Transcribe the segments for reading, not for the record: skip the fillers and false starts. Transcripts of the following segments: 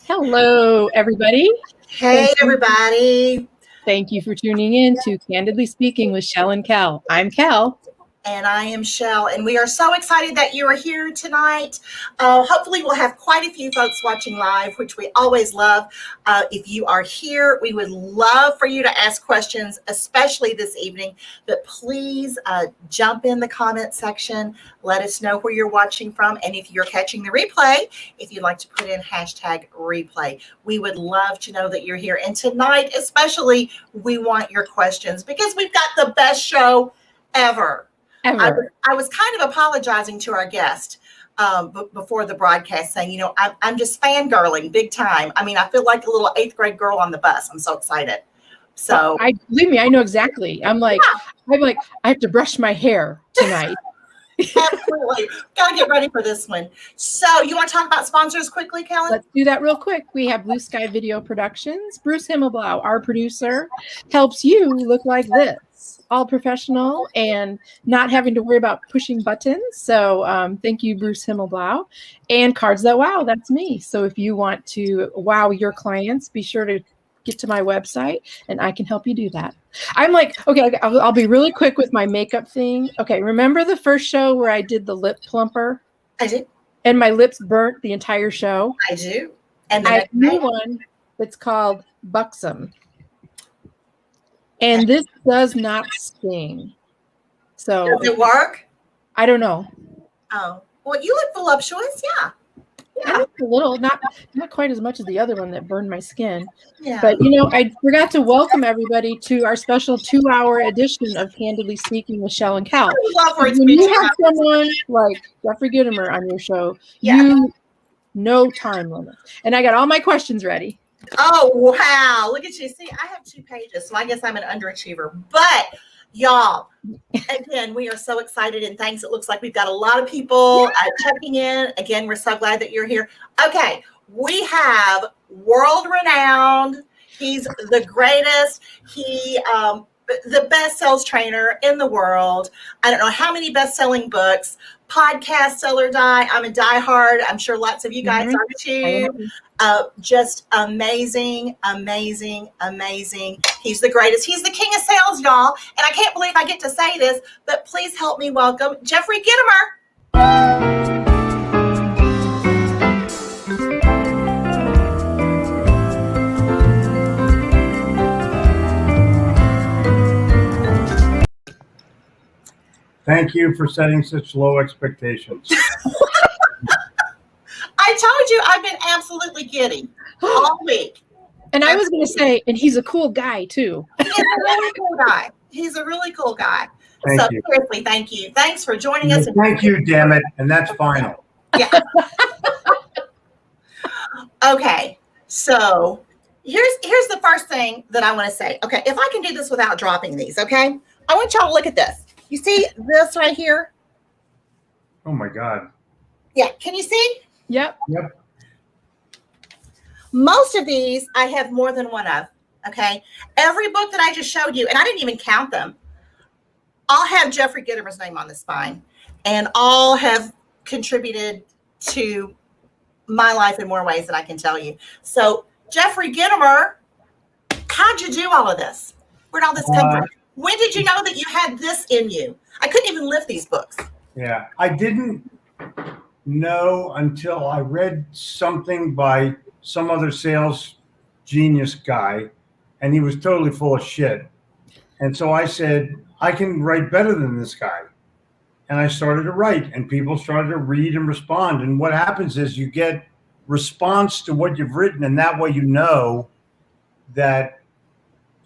Hello, everybody. Hey, everybody. Thank you for tuning in to Candidly Speaking with Chelle Kelle. I'm Kelle. And I am Chelle, and we are so excited that you are here tonight. Hopefully, we'll have quite a few folks watching live, which we always love. If you are here, we would love for you to ask questions, especially this evening. But please jump in the comment section. Let us know where you're watching from. And if you're catching the replay, if you'd like to put in hashtag replay, we would love to know that you're here. And tonight, especially, we want your questions because we've got the best show ever. I was kind of apologizing to our guest before the broadcast saying, you know, I'm just fangirling big time. I mean, I feel like a little 8th grade girl on the bus. I'm so excited. So believe me, I know exactly. I'm like, I have to brush my hair tonight. Absolutely. Got to get ready for this one. So you want to talk about sponsors quickly, Kellen? Let's do that real quick. We have Blue Sky Video Productions. Bruce Himmelblau, our producer, helps you look like this. All professional and not having to worry about pushing buttons. So thank you, Bruce Himmelblau. And Cards That Wow, that's me. So if you want to wow your clients, be sure to get to my website and I can help you do that. I'm like, okay, I'll be really quick with my makeup thing. Okay, remember the first show where I did the lip plumper? I do. And my lips burnt the entire show? I do. And I have a new one that's called Buxom. And this does not sting. So does it work? I don't know. Oh, well, you look voluptuous, yeah. Yeah, a little, not quite as much as the other one that burned my skin. Yeah. But you know, I forgot to welcome everybody to our special 2-hour edition of Candidly Speaking with Chelle Kelle. When you have someone like Jeffrey Gitomer on your show, you no time limit. And I got all my questions ready. Oh, wow. Look at you. See, I have 2 pages, so I guess I'm an underachiever. But y'all, again, we are so excited and thanks. It looks like we've got a lot of people checking in. Again, we're so glad that you're here. Okay, we have world-renowned. He's the greatest. He the best sales trainer in the world. I don't know how many best-selling books. Podcast seller I'm a diehard. I'm sure lots of you guys are too. Just amazing, amazing, amazing. He's the greatest. He's the king of sales, y'all. And I can't believe I get to say this, but please help me welcome Jeffrey Gitomer. Thank you for setting such low expectations. I told you I've been absolutely giddy all week. And I was going to say, and he's a cool guy too. He's a really cool guy. He's a really cool guy. Thank you. Seriously, thank you. Thanks for joining us. Thank you, damn it. And that's final. Yeah. Okay. So here's the first thing that I want to say. Okay. If I can do this without dropping these, okay. I want y'all to look at this. You see this right here? Oh my God. Yeah. Can you see? Yep. Most of these I have more than one of. Okay. Every book that I just showed you, and I didn't even count them, all have Jeffrey Gitomer's name on the spine, and all have contributed to my life in more ways than I can tell you. So, Jeffrey Gitomer, how'd you do all of this? Where'd all this come from? When did you know that you had this in you? I couldn't even lift these books. Yeah, I didn't know until I read something by some other sales genius guy, and he was totally full of shit. And so I said, I can write better than this guy. And I started to write, and people started to read and respond. And what happens is you get response to what you've written, and that way you know that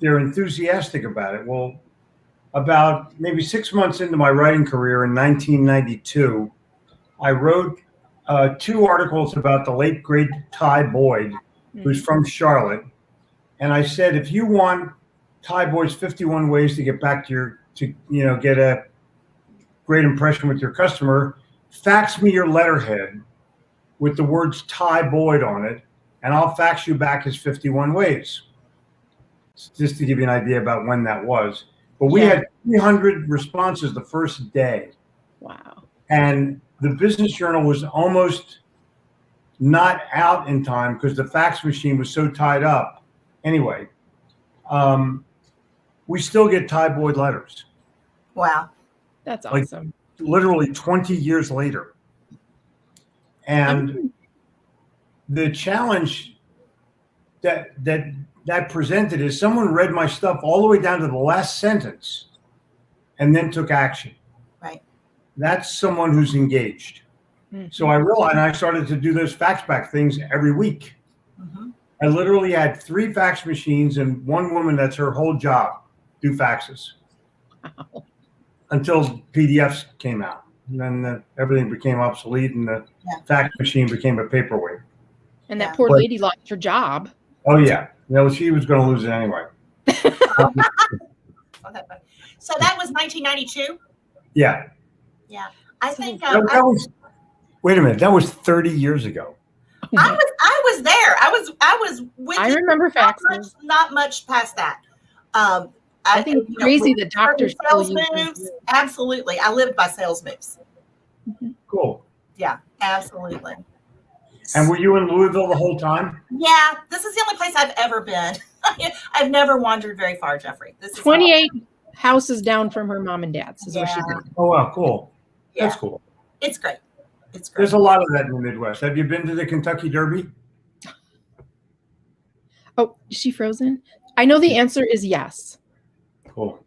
they're enthusiastic about it. Well, about maybe 6 months into my writing career in 1992, I wrote 2 articles about the late great Ty Boyd, who's from Charlotte. And I said, if you want Ty Boyd's 51 ways to get back to get a great impression with your customer, fax me your letterhead with the words Ty Boyd on it, and I'll fax you back his 51 ways. Just to give you an idea about when that was. But we had 300 responses the first day. Wow. And the Business Journal was almost not out in time because the fax machine was so tied up. Anyway, we still get typhoid letters. Wow. That's Like, awesome. literally 20 years later. And the challenge that presented is someone read my stuff all the way down to the last sentence and then took action. Right. That's someone who's engaged. So I realized, and I started to do those fax back things every week. I literally had 3 fax machines and one woman that's her whole job do faxes. Wow. Until PDFs came out. And then everything became obsolete and the fax machine became a paperweight. And that poor lady lost her job. Oh, yeah. No, she was going to lose it anyway. So that was 1992? Yeah. Yeah. I think wait a minute, that was 30 years ago. I was there. I was with I remember faxes. Not much past that. I think it's crazy that doctors sales moves. Absolutely. I lived by sales moves. Cool. Yeah, absolutely. And were you in Louisville the whole time? Yeah, this is the only place I've ever been. I've never wandered very far, Jeffrey. This is 28 houses down from her mom and dad's is where she lives. Oh, wow, cool. Yeah. That's cool. It's great. It's great. There's a lot of that in the Midwest. Have you been to the Kentucky Derby? Oh, is she frozen? I know the answer is yes. Cool.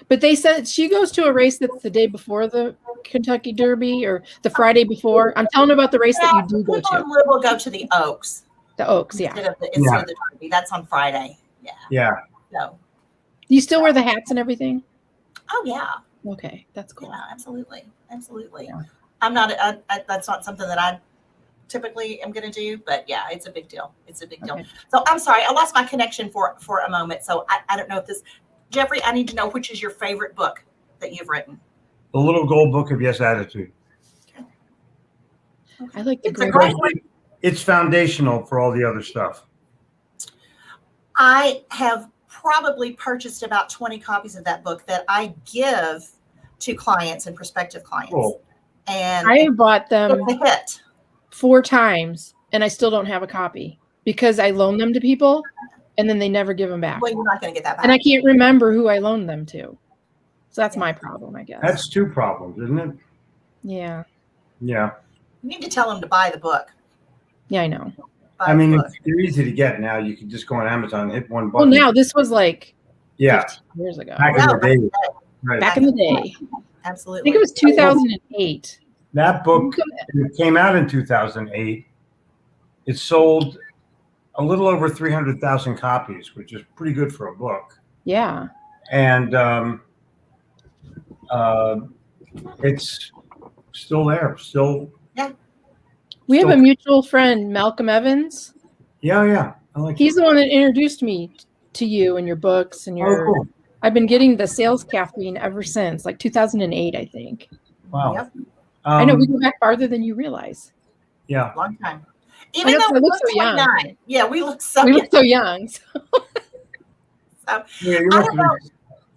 But they said she goes to a race that's the day before the Kentucky Derby or the Friday before. I'm telling her about the race that you do go People to. in Louisville go to the Oaks. The Oaks, yeah. Instead of the Derby. That's on Friday. Yeah. Yeah. So. Do you still wear the hats and everything? Oh, yeah. Okay, that's cool. Yeah, absolutely. Absolutely. Yeah. I'm not, that's not something that I typically am going to do, but yeah, it's a big deal. It's a big deal. So I'm sorry, I lost my connection for a moment. So I don't know if this, Jeffrey, I need to know which is your favorite book that you've written. The Little Gold Book of Yes Attitude. Okay. I like the It's a great great one. It's foundational for all the other stuff. I have probably purchased about 20 copies of that book that I give to clients and prospective clients. Cool. And I bought them it's a hit. 4 times and I still don't have a copy because I loan them to people and then they never give them back. Well, you're not going to get that back. And I can't remember who I loaned them to. So that's my problem, I guess. That's 2 problems, isn't it? Yeah. Yeah. You need to tell them to buy the book. Yeah, I know. Buy I mean, the book. they're easy to get now. You can just go on Amazon, hit one Well, button. now this was like 15 years ago. Back in the day. Right. Back in the day. Absolutely. I think it was 2008. That book, it came out in 2008. It sold a little over 300,000 copies, which is pretty good for a book. Yeah. And it's still there. We have a mutual friend, Malcolm Evans. Yeah. I like He's the one that introduced me to you and your books and your. Oh, cool. I've been getting the sales caffeine ever since, like 2008, I think. Wow. Yep. I know we go back farther than you realize. Yeah. Long time. Even know, though I we look look so young. 29. Yeah, we look so We young. look so young. So, Yeah,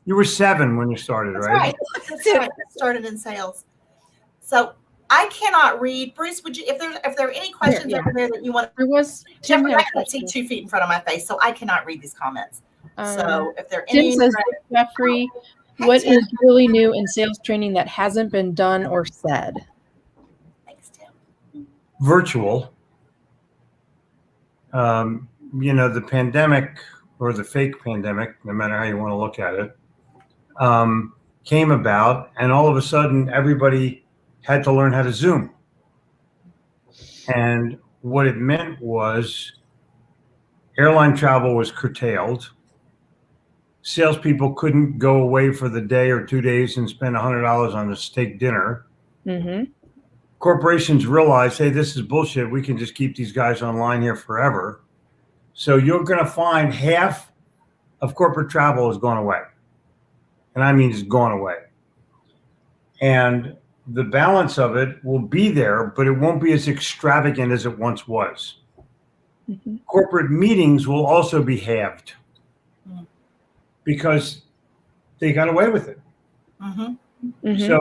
you were 7 when you started, that's right? right. That's right. I started in sales. So I cannot read. Bruce, would you, if there are any questions over there that you want There was Tim. Jeffrey, had I a can't see question. 2 feet in front of my face, so I cannot read these comments. So if there are Tim any, says, Jeffrey, what is really new in sales training that hasn't been done or said? thanks, Tim. Virtual. The pandemic or the fake pandemic, no matter how you want to look at it, came about, and all of a sudden everybody had to learn how to Zoom. And what it meant was airline travel was curtailed. Salespeople couldn't go away for the day or 2 days and spend $100 on a steak dinner. Mm-hmm. Corporations realized, hey, this is bullshit. We can just keep these guys online here forever. So you're going to find half of corporate travel has gone away. And I mean, it's gone away. And the balance of it will be there, but it won't be as extravagant as it once was. Mm-hmm. Corporate meetings will also be halved because they got away with it. Mm-hmm. Mm-hmm. So,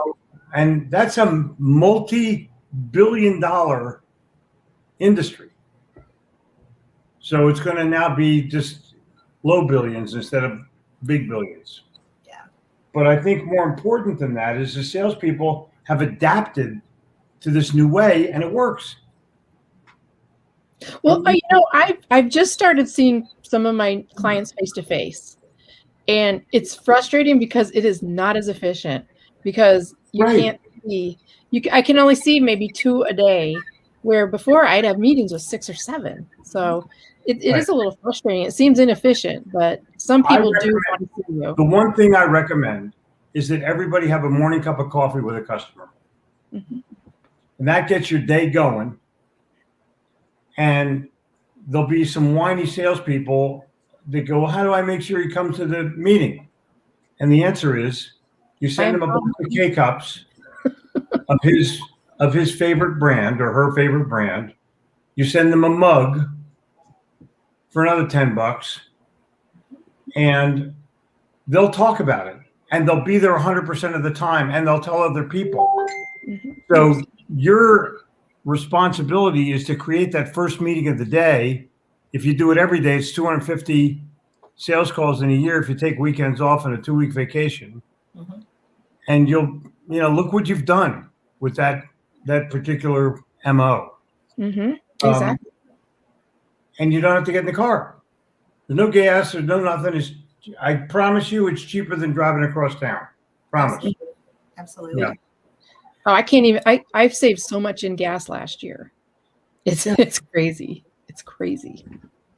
and that's a multi-billion-dollar industry. So it's going to now be just low billions instead of big billions. Yeah. But I think more important than that is the salespeople have adapted to this new way, and it works. Well, I've just started seeing some of my clients face to face, and it's frustrating because it is not as efficient, because you can't see. I can only see maybe 2 a day, where before I'd have meetings with 6 or 7. So it is a little frustrating. It seems inefficient, but some people do want to see you. The one thing I recommend is that everybody have a morning cup of coffee with a customer. Mm-hmm. And that gets your day going. And there'll be some whiny salespeople that go, well, how do I make sure he comes to the meeting? And the answer is you send him a box of K-Cups of his favorite brand or her favorite brand. You send them a mug for another $10, and they'll talk about it, and they'll be there 100% of the time, and they'll tell other people. Mm-hmm. So your responsibility is to create that first meeting of the day. If you do it every day, it's 250 sales calls in a year if you take weekends off and a 2-week vacation. Mm-hmm. And you'll, look what you've done with that particular MO. Mm-hmm. Exactly. And you don't have to get in the car. There's no gas, there's no nothing. I promise you it's cheaper than driving across town. Promise. Absolutely. Yeah. Oh, I can't even. I've saved so much in gas last year. It's crazy. It's crazy.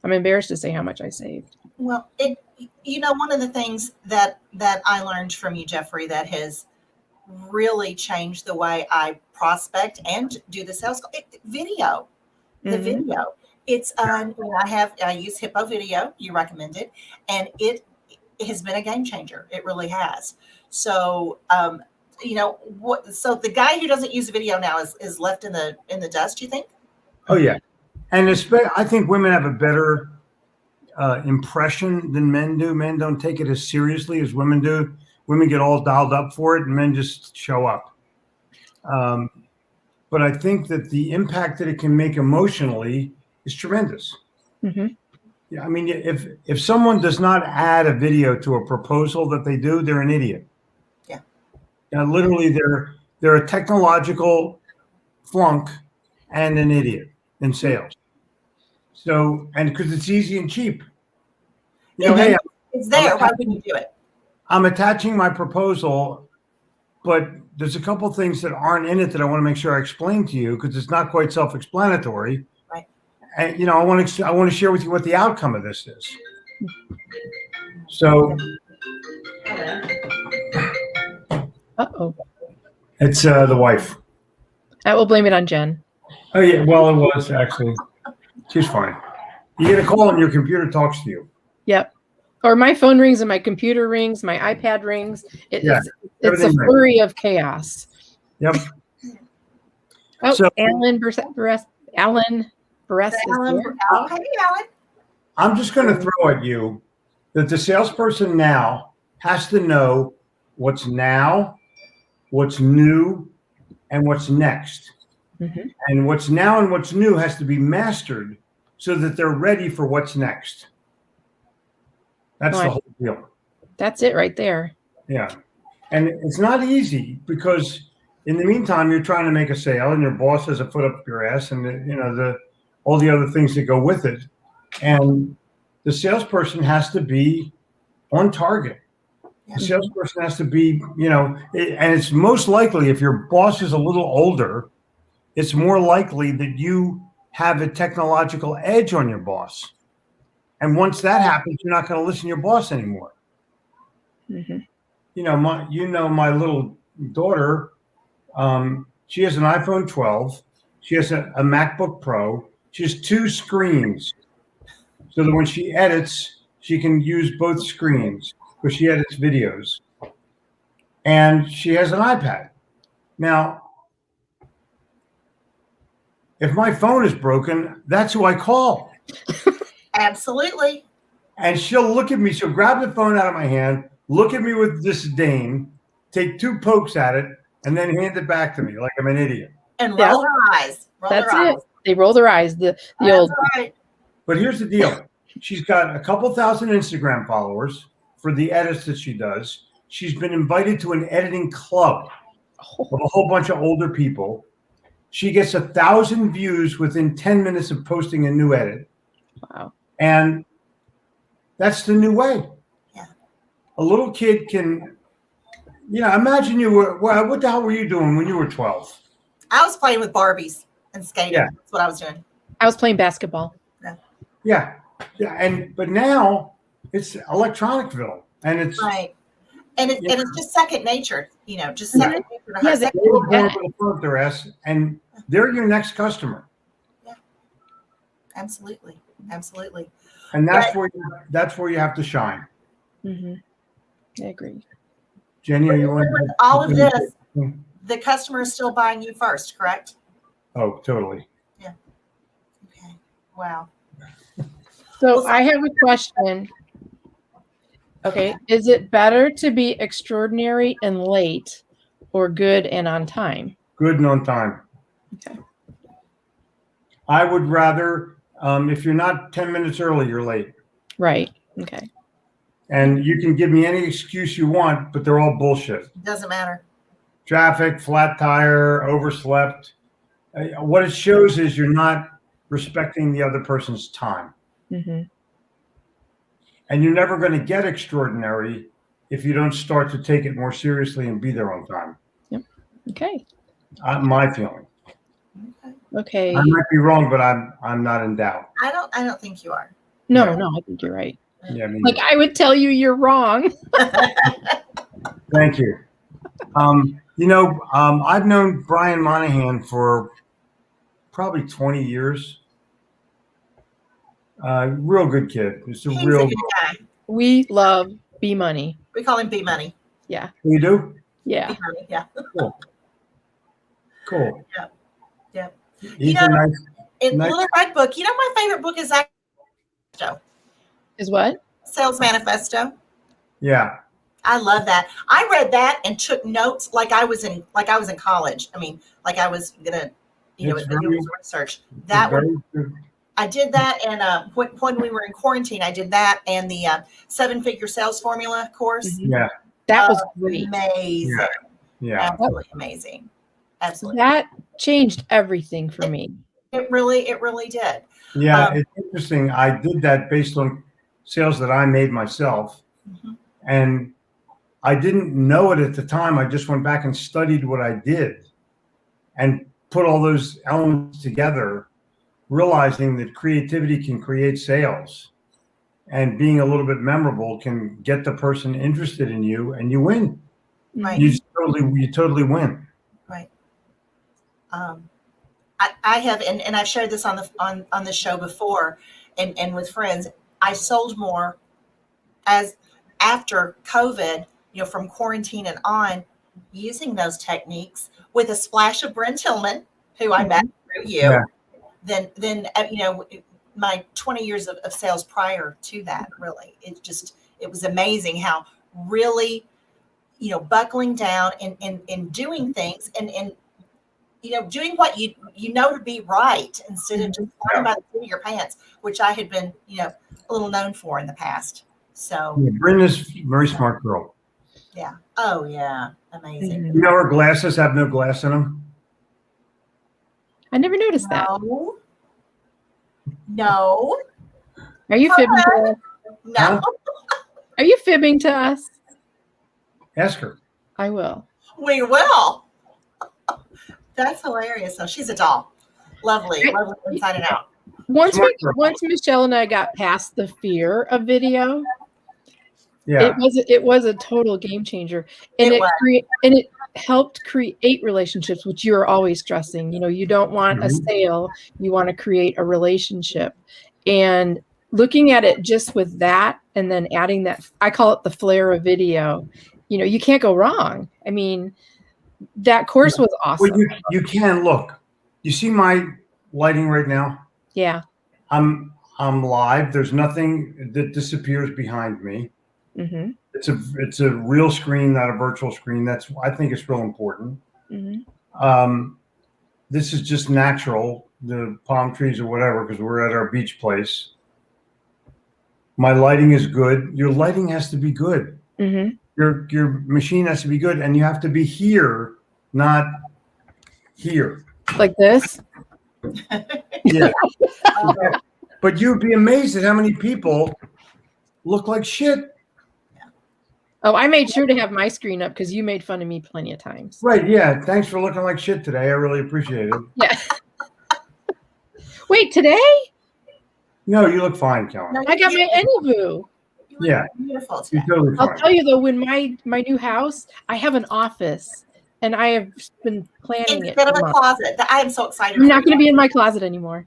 I'm embarrassed to say how much I saved. Well, one of the things that I learned from you, Jeffrey, that has really changed the way I prospect and do the sales call. Video, the Mm-hmm. video. It's I use Hippo Video. You recommended, and it has been a game changer. It really has. So, so the guy who doesn't use video now is left in the dust, you think? Oh yeah, and I think women have a better impression than men do. Men don't take it as seriously as women do. Women get all dialed up for it, and men just show up. But I think that the impact that it can make emotionally is tremendous. Mm-hmm. Yeah, I mean, if someone does not add a video to a proposal that they do, they're an idiot. Yeah. Literally, they're a technological flunk and an idiot in sales. So, and because it's easy and cheap. Hey, it's there. Why wouldn't you do it? I'm attaching my proposal, but there's a couple things that aren't in it that I want to make sure I explain to you because it's not quite self-explanatory. Right. And I want to share with you what the outcome of this is. So, it's the wife. I will blame it on Jen. Oh yeah, well it was actually. She's fine. You get a call and your computer talks to you. Yep. Or my phone rings and my computer rings, my iPad rings. It's a flurry of chaos. Yep. Oh, so, Alan Buress is here. Oh, hey, Alan. I'm just going to throw at you that the salesperson now has to know what's now, what's new, and what's next. Mm-hmm. And what's now and what's new has to be mastered so that they're ready for what's next. That's the whole deal. That's it right there. Yeah. And it's not easy because in the meantime, you're trying to make a sale and your boss has a foot up your ass and all the other things that go with it. And the salesperson has to be on target. The salesperson has to be, and it's most likely if your boss is a little older, it's more likely that you have a technological edge on your boss. And once that happens, you're not going to listen to your boss anymore. Mm-hmm. My little daughter, she has an iPhone 12. She has a MacBook Pro. She has 2 screens so that when she edits, she can use both screens because she edits videos. And she has an iPad. Now, if my phone is broken, that's who I call. Absolutely. And she'll look at me. She'll grab the phone out of my hand, look at me with disdain, take 2 pokes at it, and then hand it back to me like I'm an idiot. And roll her eyes. That's it. They roll their eyes. The old. Right. But here's the deal. She's got a couple thousand Instagram followers for the edits that she does. She's been invited to an editing club of a whole bunch of older people. She gets 1,000 views within 10 minutes of posting a new edit. Wow. And that's the new way. Yeah. A little kid can, imagine you were, what the hell were you doing when you were 12? I was playing with Barbies and skating. Yeah. That's what I was doing. I was playing basketball. Yeah. But now it's Electronicville, and it's right. And it's just second nature, just second nature to her. Yeah, they were born with a foot up their ass, and they're your next customer. Yeah. Absolutely. Absolutely. And that's where you have to shine. Mm-hmm. I agree. Jenny, are you on? With all of this, the customer is still buying you first, correct? Oh, totally. Yeah. Okay. Wow. So I have a question. Okay. Is it better to be extraordinary and late or good and on time? Good and on time. Okay. I would rather, if you're not 10 minutes early, you're late. Right. Okay. And you can give me any excuse you want, but they're all bullshit. Doesn't matter. Traffic, flat tire, overslept. What it shows is you're not respecting the other person's time. Mm-hmm. And you're never going to get extraordinary if you don't start to take it more seriously and be there on time. Yep. Okay. My feeling. Okay. I might be wrong, but I'm not in doubt. I don't think you are. No, I think you're right. Yeah, like I would tell you you're wrong. Thank you. I've known Brian Monahan for probably 20 years. Real good kid. He's a real good guy. We love B Money. We call him B Money. Yeah. You do? Yeah. B Money. Yeah. Cool. Yeah. Yeah. He's a nice. Little Red Book. My favorite book is Manifesto. Is what? Sales Manifesto. Yeah. I love that. I read that and took notes like I was in college. I mean, like I was gonna, do research. That one. I did that, and when we were in quarantine, I did that and the 7-figure sales formula course. Mm-hmm. Yeah, that was great. Amazing. Yeah, absolutely amazing. Absolutely, that changed everything for me. It really did. Yeah, it's interesting. I did that based on sales that I made myself, and I didn't know it at the time. I just went back and studied what I did, and put all those elements together, realizing that creativity can create sales, and being a little bit memorable can get the person interested in you, and you win. Right. You totally win. Right. I have, and I've shared this on the show before, and with friends. I sold more as after COVID, from quarantine and on, using those techniques with a splash of Brent Tillman, who I met through you. Yeah. Then my 20 years of sales prior to that, really, it was amazing how really, buckling down and doing things and doing what you know to be right instead of just flying by the seat of your pants, which I had been, a little known for in the past. So Brenda's a very smart girl. Yeah. Oh yeah. Amazing. You know her glasses have no glass in them? I never noticed that. No. Are you fibbing to us? No. Huh? Are you fibbing to us? Ask her. I will. We will. That's hilarious. So she's a doll. Lovely inside and out. Once Michelle and I got past the fear of video, yeah, it was a total game changer, and it helped create relationships, which you're always stressing. You don't want a sale, you want to create a relationship. And looking at it just with that, and then adding that, I call it the flair of video. You can't go wrong. I mean, that course was awesome. Well, you can look. You see my lighting right now? Yeah. I'm live. There's nothing that disappears behind me. Mm-hmm. It's a real screen, not a virtual screen. I think it's real important. Mm-hmm. This is just natural. the palm trees or whatever because we're at our beach place. My lighting is good. Your lighting has to be good. Mm-hmm. Your machine has to be good, and you have to be here, not here. Like this. Yeah. But you'd be amazed at how many people look like shit. Oh, I made sure to have my screen up because you made fun of me plenty of times. Right, yeah. Thanks for looking like shit today. I really appreciate it. Yeah. Wait, today? No, you look fine, Kellen. No, I got my Anyvoo. You look Yeah. beautiful today. You're totally I'll fine. tell you though, when my new house, I have an office, and I have been planning it. Instead of for a months. closet. I am so excited. I'm not going to be in my closet anymore.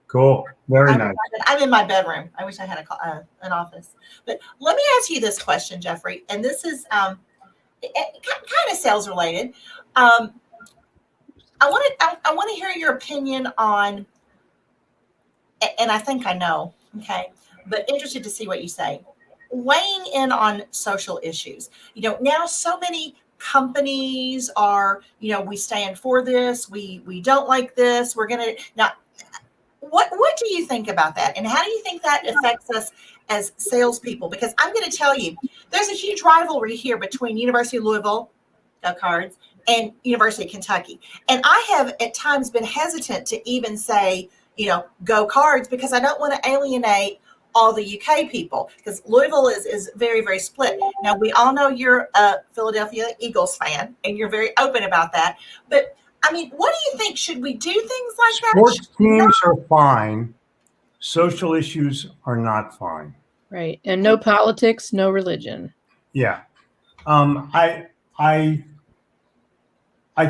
Cool. Very nice. I'm in my bedroom. I wish I had an office. But let me ask you this question, Jeffrey, and this is kind of sales related. I want to hear your opinion on, and I think I know, okay, but interested to see what you say. Weighing in on social issues. Now so many companies are, we stand for this, we don't like this, we're gonna now. What do you think about that? And how do you think that affects us as salespeople? Because I'm going to tell you, there's a huge rivalry here between University of Louisville, go Cards, and University of Kentucky. And I have at times been hesitant to even say, go Cards, because I don't want to alienate all the UK people, because Louisville is very, very split. Now, we all know you're a Philadelphia Eagles fan, and you're very open about that. But I mean, what do you think? Should we do things like that? Sports teams are fine. Social issues are not fine. Right. And no politics, no religion. Yeah. I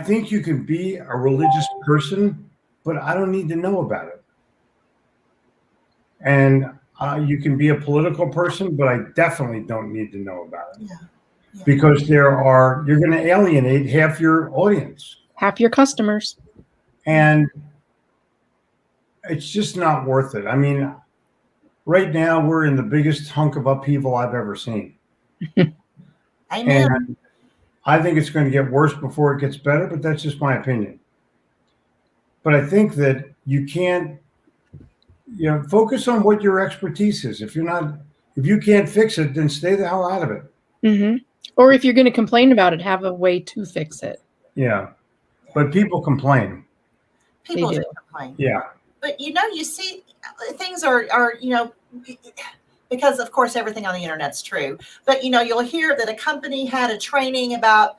think you can be a religious person, but I don't need to know about it. And you can be a political person, but I definitely don't need to know about it. Yeah. Because you're going to alienate half your audience. Half your customers. And it's just not worth it. I mean, right now we're in the biggest hunk of upheaval I've ever seen. Amen. And I think it's going to get worse before it gets better, but that's just my opinion. But I think that you can't, focus on what your expertise is. If you can't fix it, then stay the hell out of it. Mm-hmm. Or if you're going to complain about it, have a way to fix it. Yeah. But people complain. People They do do. complain. Yeah. But you see, things are because of course everything on the internet's true. But you'll hear that a company had a training about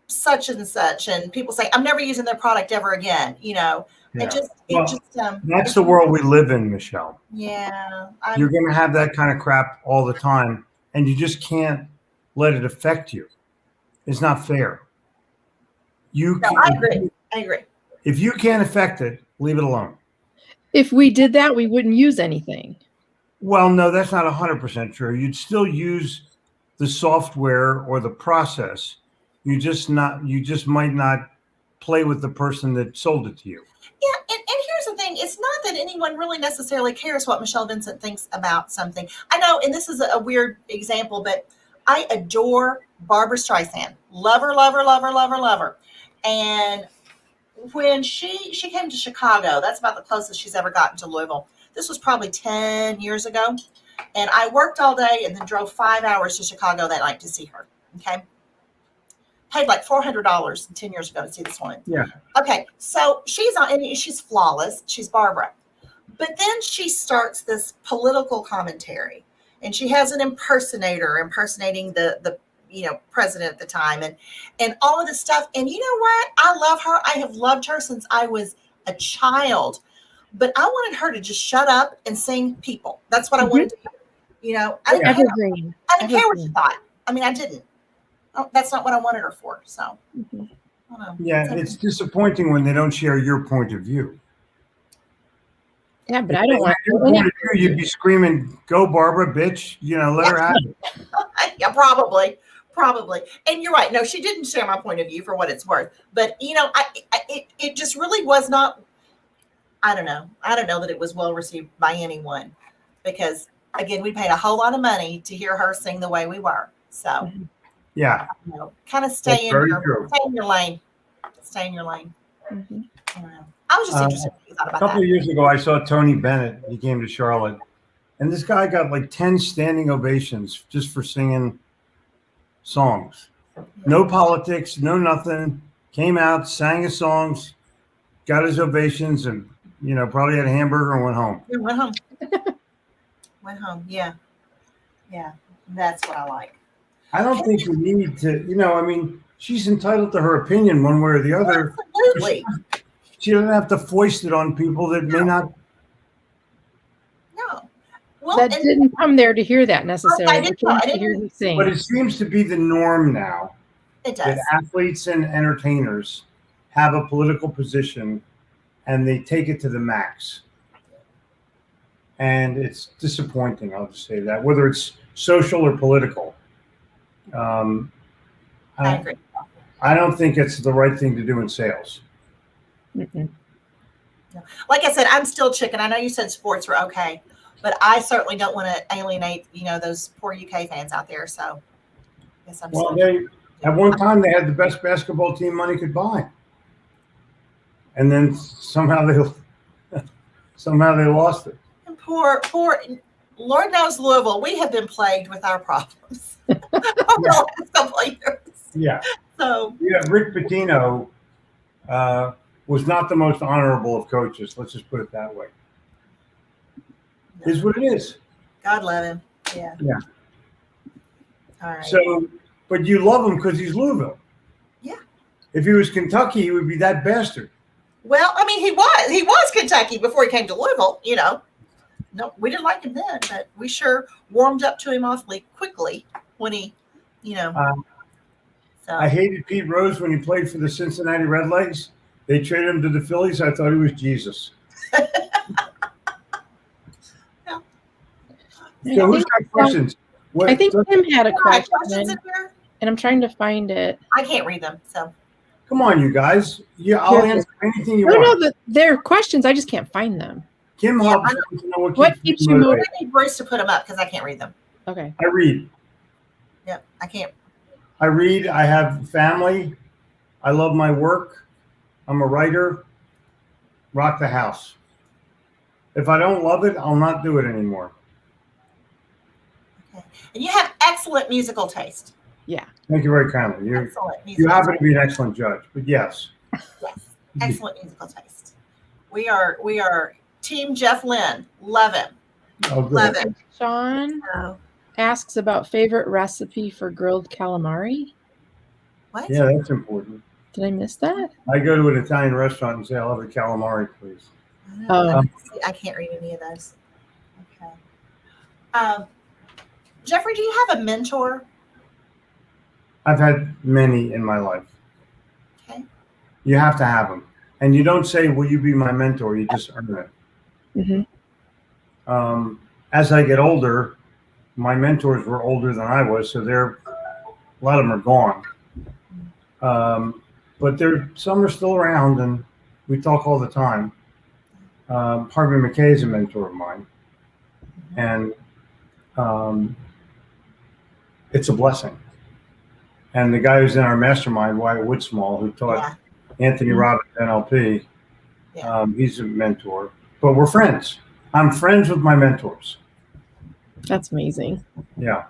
such and such, and people say, "I'm never using their product ever again." Yeah. That's it's the world we live in, Michelle. Yeah. You're going to have that kind of crap all the time, and you just can't let it affect you. It's not fair. I agree. If you can't affect it, leave it alone. If we did that, we wouldn't use anything. Well, no, that's not 100% true. You'd still use the software or the process. You just might not play with the person that sold it to you. Yeah, and here's the thing. It's not that anyone really necessarily cares what Michelle Vincent thinks about something. I know, and this is a weird example, but I adore Barbra Streisand. Love her, love her, love her, love her, love her. And when she came to Chicago, that's about the closest she's ever gotten to Louisville. This was probably 10 years ago. And I worked all day and then drove 5 hours to Chicago that night to see her. Okay. Paid like $400 10 years ago to see this woman. Yeah. Okay. So she's flawless. She's Barbara. But then she starts this political commentary, and she has an impersonator impersonating the president at the time, and all of this stuff. And you know what? I love her. I have loved her since I was a child. But I wanted her to just shut up and sing People. That's what I wanted to do. I didn't Evergreen. care what she thought. I mean, I didn't. Oh, that's not what I wanted her for. So, I don't know. Yeah, it's disappointing when they don't share your point of view. Yeah, but I don't want your point of view. You'd be screaming, "Go, Barbara, bitch!" Let her have it. Yeah, probably. And you're right. No, she didn't share my point of view for what it's worth. But it just really was not. I don't know that it was well received by anyone, because again, we paid a whole lot of money to hear her sing the way we were. So, yeah, kind of stay in your lane. Stay in your lane. Mm-hmm. I don't know. I was just interested what you thought A about couple that. of years ago, I saw Tony Bennett. He came to Charlotte, and this guy got like 10 standing ovations just for singing songs. No politics, no nothing. Came out, sang his songs, got his ovations, and probably had a hamburger and went home. Yeah, went home. Went home. Yeah. Yeah. That's what I like. I don't think we need to, she's entitled to her opinion one way or the other. Absolutely. She doesn't have to foist it on people that may not. No. Well, That didn't come there to hear that necessarily. I didn't hear you sing. But it seems to be the norm now it does. that athletes and entertainers have a political position and they take it to the max. And it's disappointing, I'll just say that, whether it's social or political. I agree. I don't think it's the right thing to do in sales. Mm-mm. Like I said, I'm still chicken. I know you said sports were okay, but I certainly don't want to alienate, those poor UK fans out there. So I guess I'm Well, still at one time they had the best basketball team money could buy, and then somehow they lost it. And poor. Lord knows Louisville. We have been plagued with our problems over the last couple of years. Yeah. So Yeah, Rick Pitino was not the most honorable of coaches. Let's just put it that way. Is what it is. God love him. Yeah. Yeah. All right. So, but you love him because he's Louisville. Yeah. If he was Kentucky, he would be that bastard. Well, I mean, he was Kentucky before he came to Louisville. No, we didn't like him then, but we sure warmed up to him awfully quickly when he, So. I hated Pete Rose when he played for the Cincinnati Redlegs. They traded him to the Phillies. I thought he was Jesus. So who's got questions? I think Tim had a Questions question, in here? and I'm trying to find it. I can't read them, so. Come on, you guys. Yeah, I'll answer anything you No, want. they're questions. I just can't find them. Kim Yeah, Hobbs wants to know what keeps you motivated? I need Bruce to put them up because I can't read them. Okay. I read. Yep, I can't. I read. I have family. I love my work. I'm a writer. Rock the house. If I don't love it, I'll not do it anymore. Okay. And you have excellent musical taste. Yeah. Thank you very kindly. Excellent You musical happen to be an excellent judge, but yes. Yes, excellent musical taste. We are Team Jeff Lynne. Love him. Oh, good. Love him. Sean So, asks about favorite recipe for grilled calamari. what? Yeah, that's important. Did I miss that? I go to an Italian restaurant and say, I'll have a calamari, please. Oh. I can't read any of those. Okay. Jeffrey, do you have a mentor? I've had many in my life. Okay. You have to have them. And you don't say, will you be my mentor? You just earn it. Mm-hmm. As I get older, my mentors were older than I was, so a lot of them are gone. But some are still around, and we talk all the time. Harvey McKay is a mentor of mine, and it's a blessing. And the guy who's in our mastermind, Wyatt Woodsmall, who taught Anthony Robbins NLP, he's a mentor. But we're friends. I'm friends with my mentors. That's amazing. Yeah.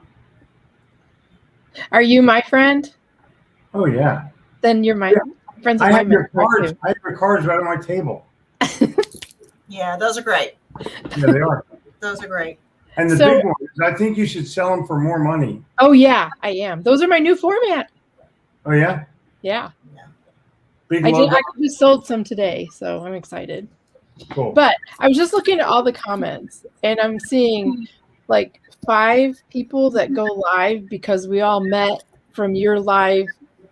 Are you my friend? Oh, yeah. Then you're my friends with I my have your mentor cards. too. I have your cards right on my table. Yeah, those are great. Yeah, they are. Those are great. And the big one is I think you should sell them for more money. Oh yeah, I am. Those are my new format. Oh, yeah? Yeah. Big I logo? just sold some today, so I'm excited. Cool. But I was just looking at all the comments, and I'm seeing like 5 people that go live because we all met from your live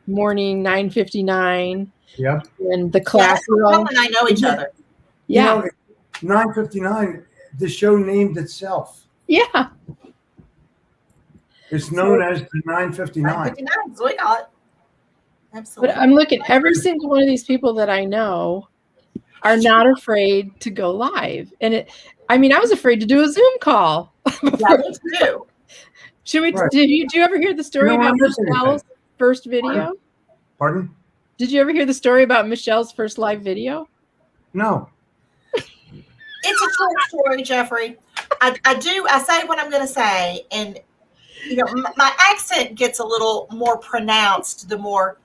morning 9:59. Yep. And the class. Kellen and I know each other. Yeah. 9:59, the show named itself. Yeah. It's known as the 9:59. 9:59, so we got it. Absolutely. But I'm looking, every single one of these people that I know are not afraid to go live. And I was afraid to do a Zoom call. Yeah, me too. Should we? Right. Did you ever hear the story You don't about wanna miss Michelle's first video? Pardon? Did you ever hear the story about Michelle's first live video? No. It's a short story, Jeffrey. I say what I'm going to say, and my accent gets a little more pronounced the more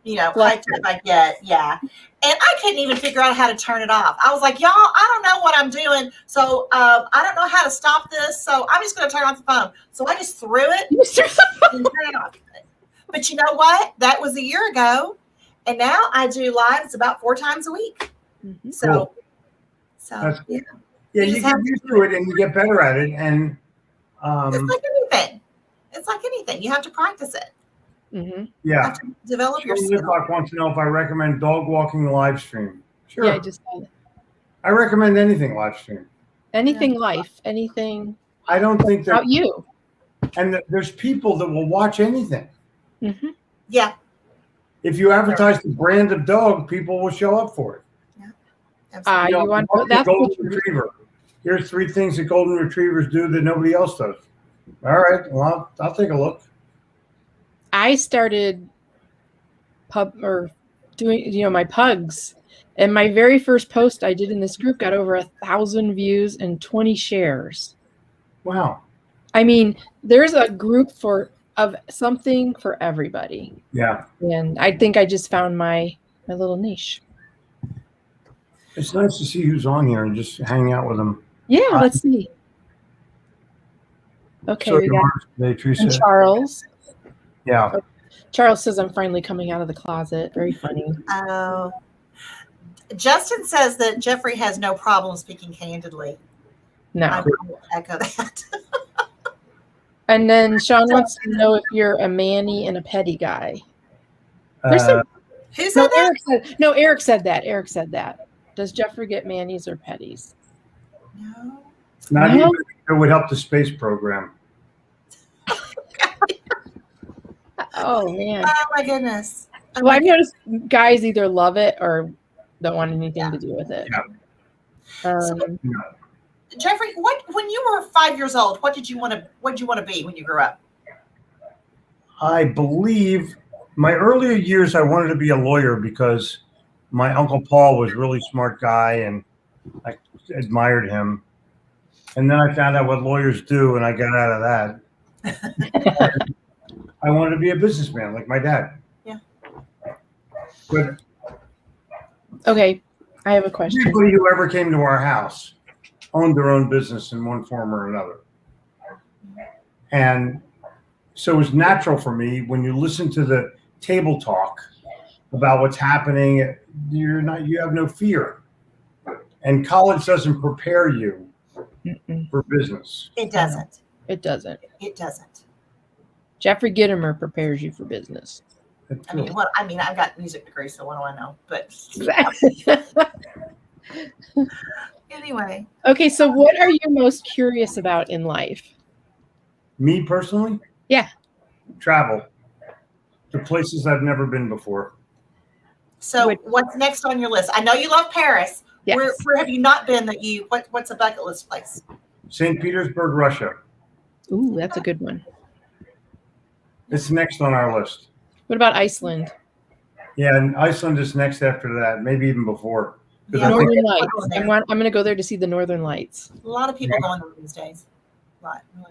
hyped up I get. Yeah, and I couldn't even figure out how to turn it off. I was like, y'all, I don't know what I'm doing, so I don't know how to stop this. So I'm just going to turn off the phone. So I just threw it and turned it off. But you know what? That was a year ago, and now I do lives about 4 times a week. Mm-hmm. So yeah, you get used to it and you get better at it, and it's like anything. It's like anything. You have to practice it. Mm-hmm. You have to develop your skill. Livelock wants to know if I recommend dog walking live stream. Sure. Yeah, I recommend anything live stream. Anything life, anything. I don't think that about you. And there's people that will watch anything. Mm-hmm. Yeah. If you advertise the brand of dog, people will show up for it. Yeah. You want that's golden retriever. Here's 3 things that golden retrievers do that nobody else does. All right, well, I'll take a look. I started doing my pugs, and my very first post I did in this group got over 1,000 views and 20 shares. Wow. I mean, there's a group of something for everybody. Yeah. And I think I just found my little niche. It's nice to see who's on here and just hang out with them. Yeah, let's see. Okay, so we got Charles. Yeah. Oh, Charles says I'm finally coming out of the closet. Very funny. Oh. Justin says that Jeffrey has no problem speaking candidly. No. I will echo that. And then Sean wants to know if you're a Manny and a petty guy. Who said that? Eric said that. Eric said that. Does Jeffrey get Mannies or petties? No. Not even if it would help the space program. Oh, man. Oh, my goodness. Well, I've noticed guys either love it or don't want anything to do with it. Yeah. Jeffrey, when you were 5 years old, what did you want to be when you grew up? I believe my earlier years I wanted to be a lawyer because my Uncle Paul was a really smart guy and I admired him. And then I found out what lawyers do and I got out of that. I wanted to be a businessman like my dad. Yeah. But okay, I have a question. Everybody who ever came to our house owned their own business in one form or another. And so it was natural for me when you listen to the table talk about what's happening, you have no fear. And college doesn't prepare you for business. It doesn't. It doesn't. It doesn't. Jeffrey Gitomer prepares you for business. I've got music degrees, so what do I know? But anyway. Okay, so what are you most curious about in life? Me personally? Yeah. Travel to places I've never been before. So what's next on your list? I know you love Paris. Yes. Where have you not been what's a bucket list place? St. Petersburg, Russia. Ooh, that's a good one. It's next on our list. What about Iceland? Yeah, and Iceland is next after that, maybe even before. Yeah, Northern Lights. I'm going to go there to see the Northern Lights. A lot of people going there these days.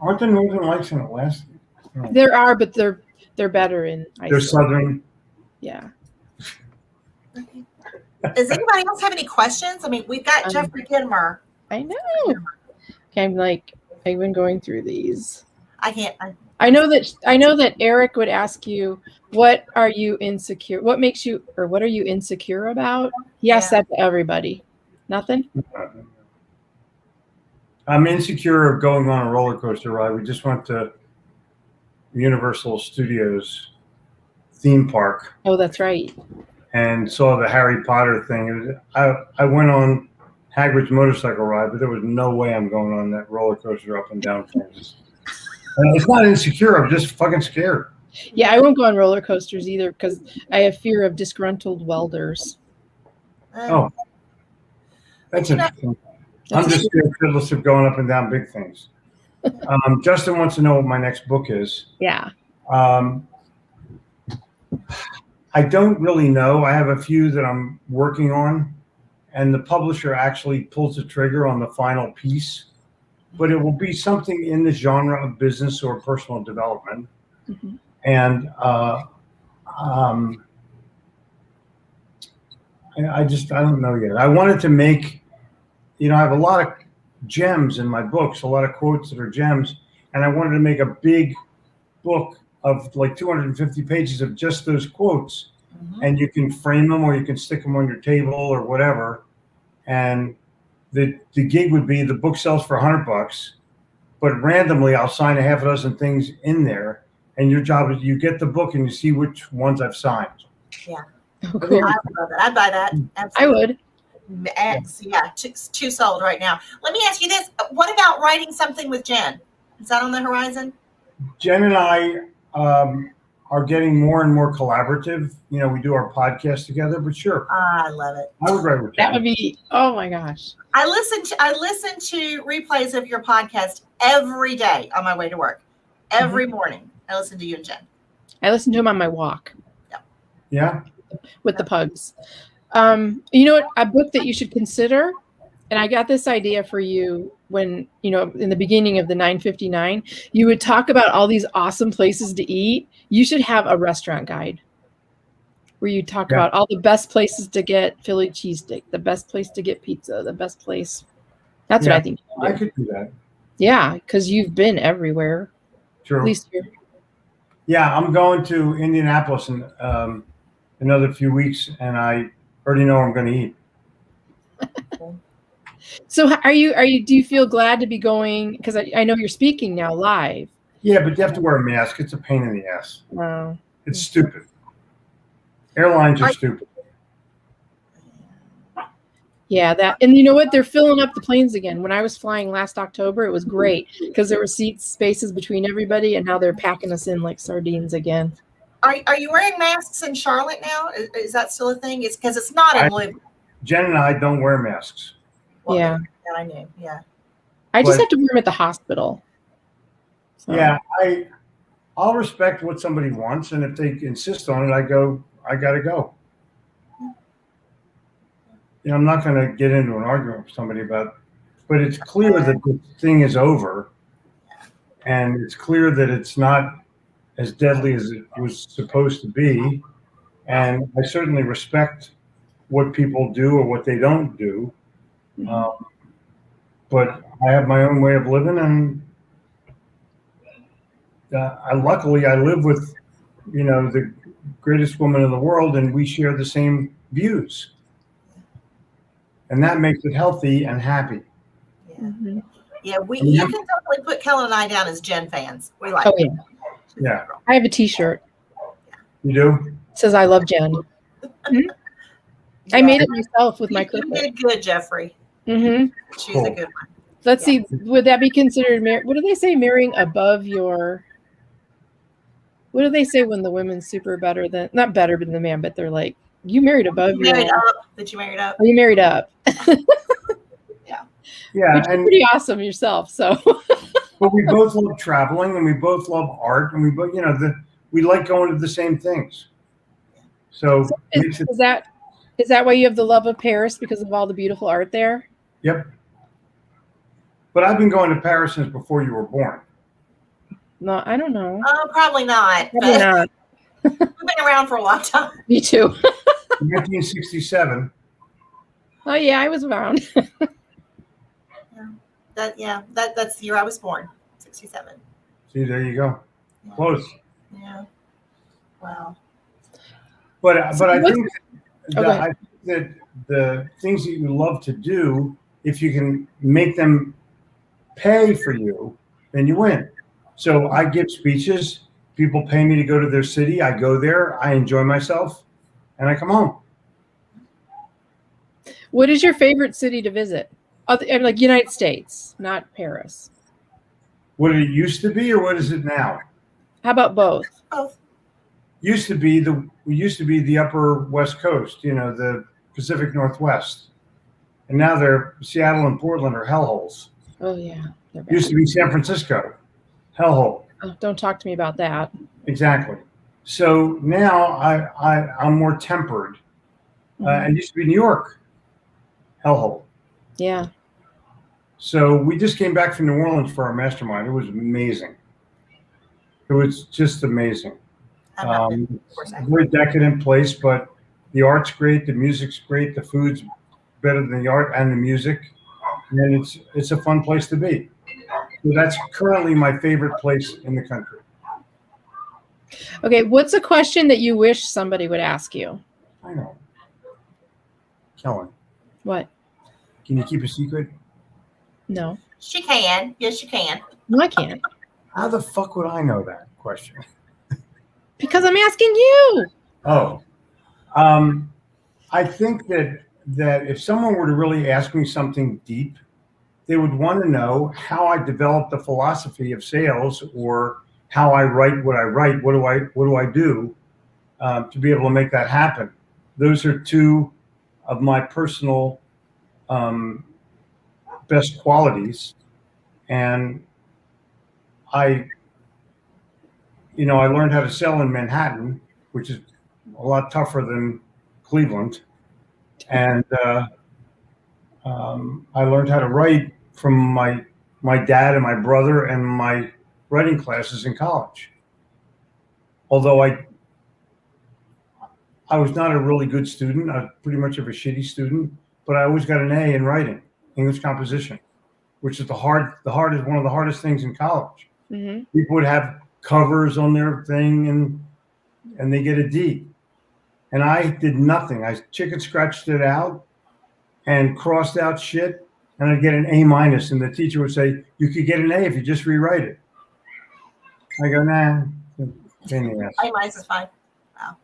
Aren't the Northern Lights in Alaska? No. There are, but they're better in Iceland. They're southern. Yeah. Okay. Does anybody else have any questions? I mean, we've got Jeffrey Gitomer. I know. Okay, I've been going through these. I know that Eric would ask you, what are you insecure? What are you insecure about? He asks that to everybody. Nothing? I'm insecure of going on a roller coaster ride. We just went to Universal Studios theme park. Oh, that's right. And saw the Harry Potter thing. I went on Hagrid's motorcycle ride, but there was no way I'm going on that roller coaster up and down things. It's not insecure. I'm just fucking scared. Yeah, I won't go on roller coasters either because I have fear of disgruntled welders. Oh, that's interesting. I'm just scared shitless of going up and down big things. Justin wants to know what my next book is. Yeah. I don't really know. I have a few that I'm working on, and the publisher actually pulls the trigger on the final piece, but it will be something in the genre of business or personal development. Mm-hmm. And I don't know yet. I wanted to make, I have a lot of gems in my books, a lot of quotes that are gems, and I wanted to make a big book of like 250 pages of just those quotes. Mm-hmm. And you can frame them or you can stick them on your table or whatever. And the gig would be the book sells for $100, but randomly I'll sign a half a dozen things in there. And your job is you get the book and you see which ones I've signed. Yeah. Oh, cool. I love that. I'd buy that. Absolutely. I would. Yeah, two sold right now. Let me ask you this. What about writing something with Jen? Is that on the horizon? Jen and I are getting more and more collaborative. We do our podcast together, but sure. I love it. I would write with Jen. That would be, oh my gosh. I listen to replays of your podcast every day on my way to work. Every morning. I listen to you and Jen. I listen to him on my walk. Yeah. With the pugs. You know what? A book that you should consider, and I got this idea for you when, in the beginning of the 959, you would talk about all these awesome places to eat. You should have a restaurant guide where you talk about all the best places to get Philly cheesesteak, the best place to get pizza, the best place. That's what I think. I could do that. Yeah, because you've been everywhere. True. At least here. Yeah, I'm going to Indianapolis in another few weeks, and I already know where I'm going to eat. So do you feel glad to be going? Because I know you're speaking now live. Yeah, but you have to wear a mask. It's a pain in the ass. Wow. It's stupid. Airlines are stupid. Yeah, and you know what? They're filling up the planes again. When I was flying last October, it was great because there were spaces between everybody, and now they're packing us in like sardines again. Are you wearing masks in Charlotte now? Is that still a thing? It's because it's not in Louisville. Jen and I don't wear masks. Well, yeah, I knew. Yeah. I just have to wear them at the hospital. So. Yeah, I'll respect what somebody wants, and if they insist on it, I gotta go. I'm not going to get into an argument with somebody but it's clear that the thing is over, and it's clear that it's not as deadly as it was supposed to be. And I certainly respect what people do or what they don't do. But I have my own way of living, and luckily I live with, the greatest woman in the world, and we share the same views. And that makes it healthy and happy. Yeah, you can totally put Kellen and I down as Jen fans. We like. Oh yeah. Yeah. I have a T-shirt. You do? It says "I love Jen." Mm-hmm. I made it myself with my clipper. You did good, Jeffrey. Mm-hmm. She's a good one. Let's see. Would that be considered? What do they say? Marrying above your. What do they say when the women's super better than not better than the man, but they're like. You married above your. That you married up. Oh, you married up. Yeah, which is pretty awesome yourself. So. But we both love traveling, and we both love art, and we both, we like going to the same things. So is that why you have the love of Paris, because of all the beautiful art there? Yep. But I've been going to Paris since before you were born. No, I don't know. Oh, probably not. Probably not. We've been around for a long time. Me too. 1967. Oh yeah, I was around. That's the year I was born. 67. See, there you go. Yeah. Close. Yeah. Wow. But I think that the things that you love to do, if you can make them pay for you, then you win. So I give speeches. People pay me to go to their city. I go there. I enjoy myself, and I come home. What is your favorite city to visit? Like United States, not Paris. What did it used to be, or what is it now? How about both? Both. Used to be the Upper West Coast, the Pacific Northwest, and now they're Seattle and Portland are hellholes. Oh yeah. Used to be San Francisco, hellhole. Oh, don't talk to me about that. Exactly. So now I'm more tempered. And it used to be New York. Hellhole. Yeah. So we just came back from New Orleans for our mastermind. It was amazing. It was just amazing. Very decadent place, but the art's great, the music's great, the food's better than the art and the music, and it's a fun place to be. So that's currently my favorite place in the country. Okay, what's a question that you wish somebody would ask you? I know. Kellen. What? Can you keep a secret? No. She can. Yes, you can. No, I can't. How the fuck would I know that question? Because I'm asking you. Oh. I think that if someone were to really ask me something deep, they would want to know how I developed the philosophy of sales, or how I write what I write. What do I do to be able to make that happen? Those are two of my personal best qualities, and I learned how to sell in Manhattan, which is a lot tougher than Cleveland, and I learned how to write from my dad and my brother and my writing classes in college. Although I was not a really good student, I was pretty much of a shitty student, but I always got an A in writing, English composition, which is one of the hardest things in college. Mm-hmm. People would have covers on their thing and they get a D. And I did nothing. I chicken scratched it out and crossed out shit, and I'd get an A-, and the teacher would say, "You could get an A if you just rewrite it." I go, nah. A- is fine. Wow.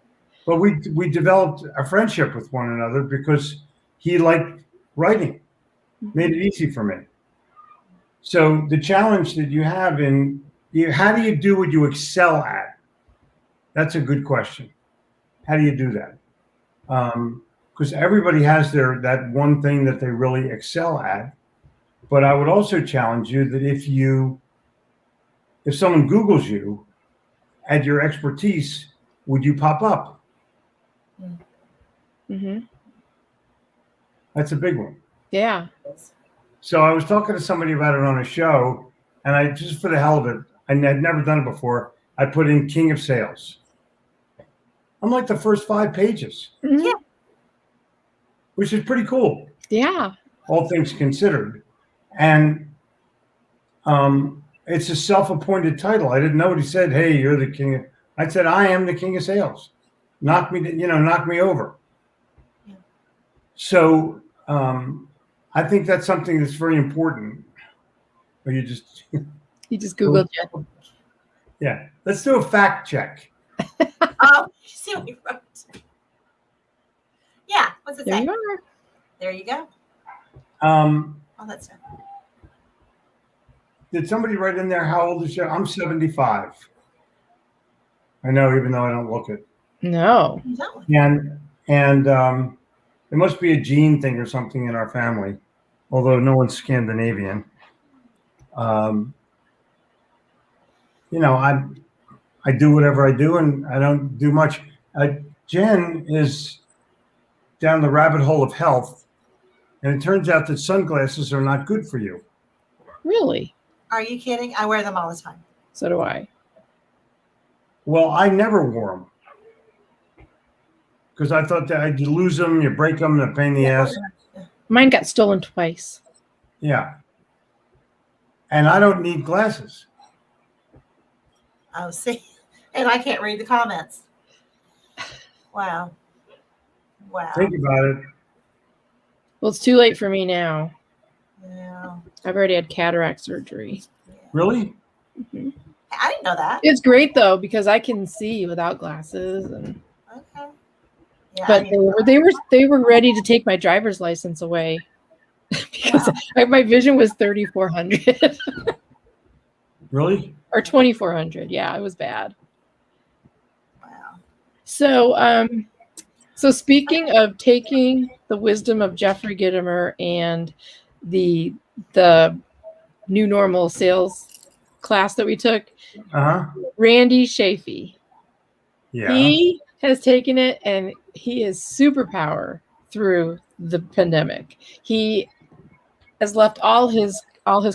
But we developed a friendship with one another because he liked writing, made it easy for me. So the challenge that you have how do you do what you excel at? That's a good question. How do you do that? Because everybody has that one thing that they really excel at. But I would also challenge you that if someone Googles you at your expertise, would you pop up? Mm-hmm. That's a big one. Yeah. So I was talking to somebody about it on a show, and I just, for the hell of it, I had never done it before, I put in King of Sales. I'm like the first 5 pages, Mm-hmm. Yeah. which is pretty cool, Yeah. all things considered. And it's a self-appointed title. I didn't know what he said. Hey, you're the king. I said, I am the king of sales. Knock me over. Yeah. So I think that's something that's very important. Or you just Googled you. Yeah. Let's do a fact check. Oh, you see what you wrote? Yeah. What's it There say? you are. There you go. Oh, that's it. Did somebody write in there, how old is you? I'm 75. I know, even though I don't look it. No. No. And it must be a gene thing or something in our family, although no one's Scandinavian. I do whatever I do, and I don't do much. Jen is down the rabbit hole of health, and it turns out that sunglasses are not good for you. Really? Are you kidding? I wear them all the time. So do I. Well, I never wore them because I thought that you lose them, you break them, they're a pain in the ass. Mine got stolen twice. Yeah. And I don't need glasses. Oh, see, and I can't read the comments. Wow. Think about it. Well, it's too late for me now. Yeah. I've already had cataract surgery. Really? Mm-hmm. I didn't know that. It's great though because I can see without glasses, and Okay. Yeah, but they were ready to take my driver's license away because my vision was 3,400. Really? Or 2,400. Yeah, it was bad. Wow. So speaking of taking the wisdom of Jeffrey Gitomer and the new normal sales class that we took, Randy Chafee. Yeah. He has taken it and he is superpower through the pandemic. He has left all his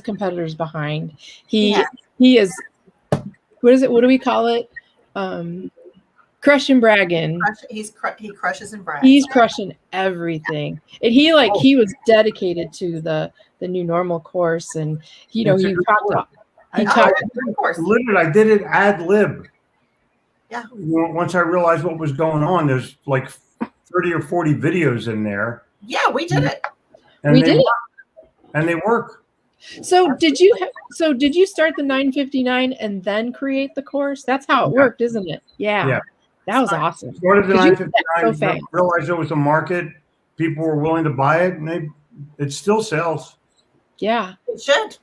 competitors behind. He is, what is it? What do we call it? Crushing bragging. He crushes and brags. He's crushing everything. And he was dedicated to the new normal course. And he talked literally, I did it ad lib. Yeah. Once I realized what was going on, there's like 30 or 40 videos in there. Yeah, we did it. And they work. So did you start the 959 and then create the course? That's how it worked, isn't it? Yeah. That was awesome. Started the 959, realized there was a market, people were willing to buy it, and it still sells. Yeah. It should.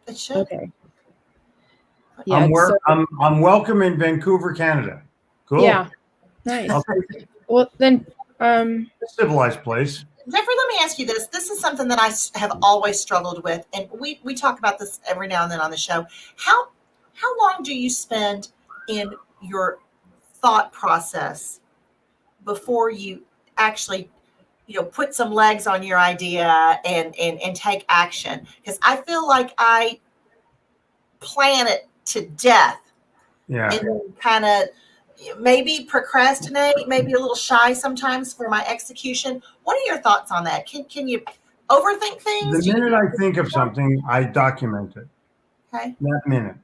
Okay. Yeah, I'm welcome in Vancouver, Canada. Cool. Yeah. Nice. Well, then civilized place. Jeffrey, let me ask you this. This is something that I have always struggled with, and we talk about this every now and then on the show. How long do you spend in your thought process before you actually, put some legs on your idea and take action? Because I feel like I plan it to death. Yeah. And then kind of maybe procrastinate, maybe a little shy sometimes for my execution. What are your thoughts on that? Can you overthink things? The minute I think of something, I document it. Okay. That minute.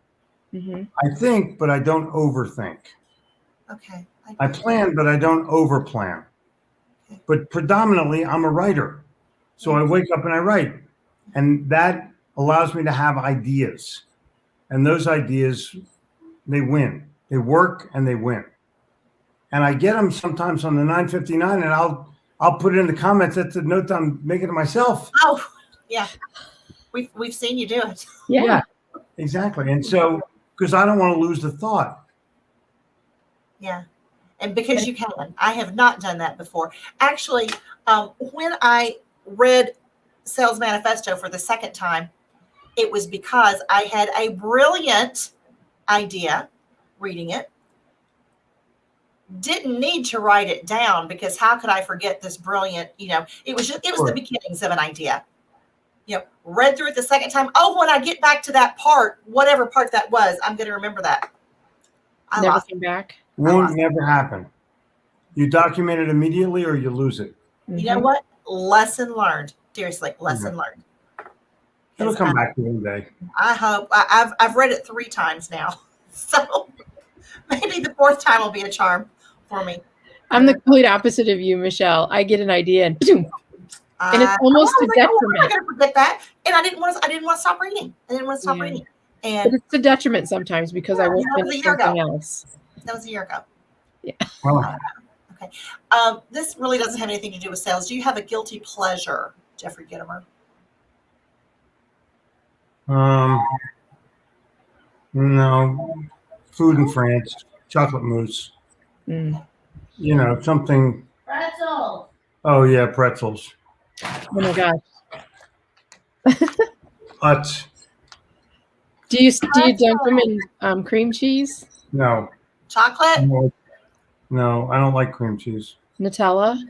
Mm-hmm. I think, but I don't overthink. Okay. I plan, but I don't overplan. Okay. But predominantly, I'm a writer. So I wake up and I write. And that allows me to have ideas. And those ideas, they win. They work and they win. And I get them sometimes on the 959, and I'll put it in the comments. That's the note I'm making to myself. Oh, yeah. We've seen you do it. Yeah. Exactly. And so, because I don't want to lose the thought. Yeah. And because you can. I have not done that before. Actually, when I read Sales Manifesto for the second time, it was because I had a brilliant idea reading it. Didn't need to write it down, because how could I forget this brilliant, it was the beginnings of an idea. Read through it the second time. Oh, when I get back to that part, whatever part that was, I'm going to remember that. I never lost came back. Won't never happen. You document it immediately or you lose it. You know what? Lesson learned. Seriously, lesson learned. It'll come back to one day. I hope. I've read it 3 times now. So maybe the 4th time will be a charm for me. I'm the complete opposite of you, Michelle. I get an idea and boom. And it's almost a detriment. I'm not going to forget that. And I didn't want to stop reading. Reading. And but it's a detriment sometimes because I won't finish something else. That was a year ago. Yeah. Oh. Okay. This really doesn't have anything to do with sales. Do you have a guilty pleasure, Jeffrey Gitomer? No. Food in France, chocolate mousse. Something. Pretzels. Oh yeah, pretzels. Oh my gosh. But do you dunk them in cream cheese? No. Chocolate? No, I don't like cream cheese. Nutella?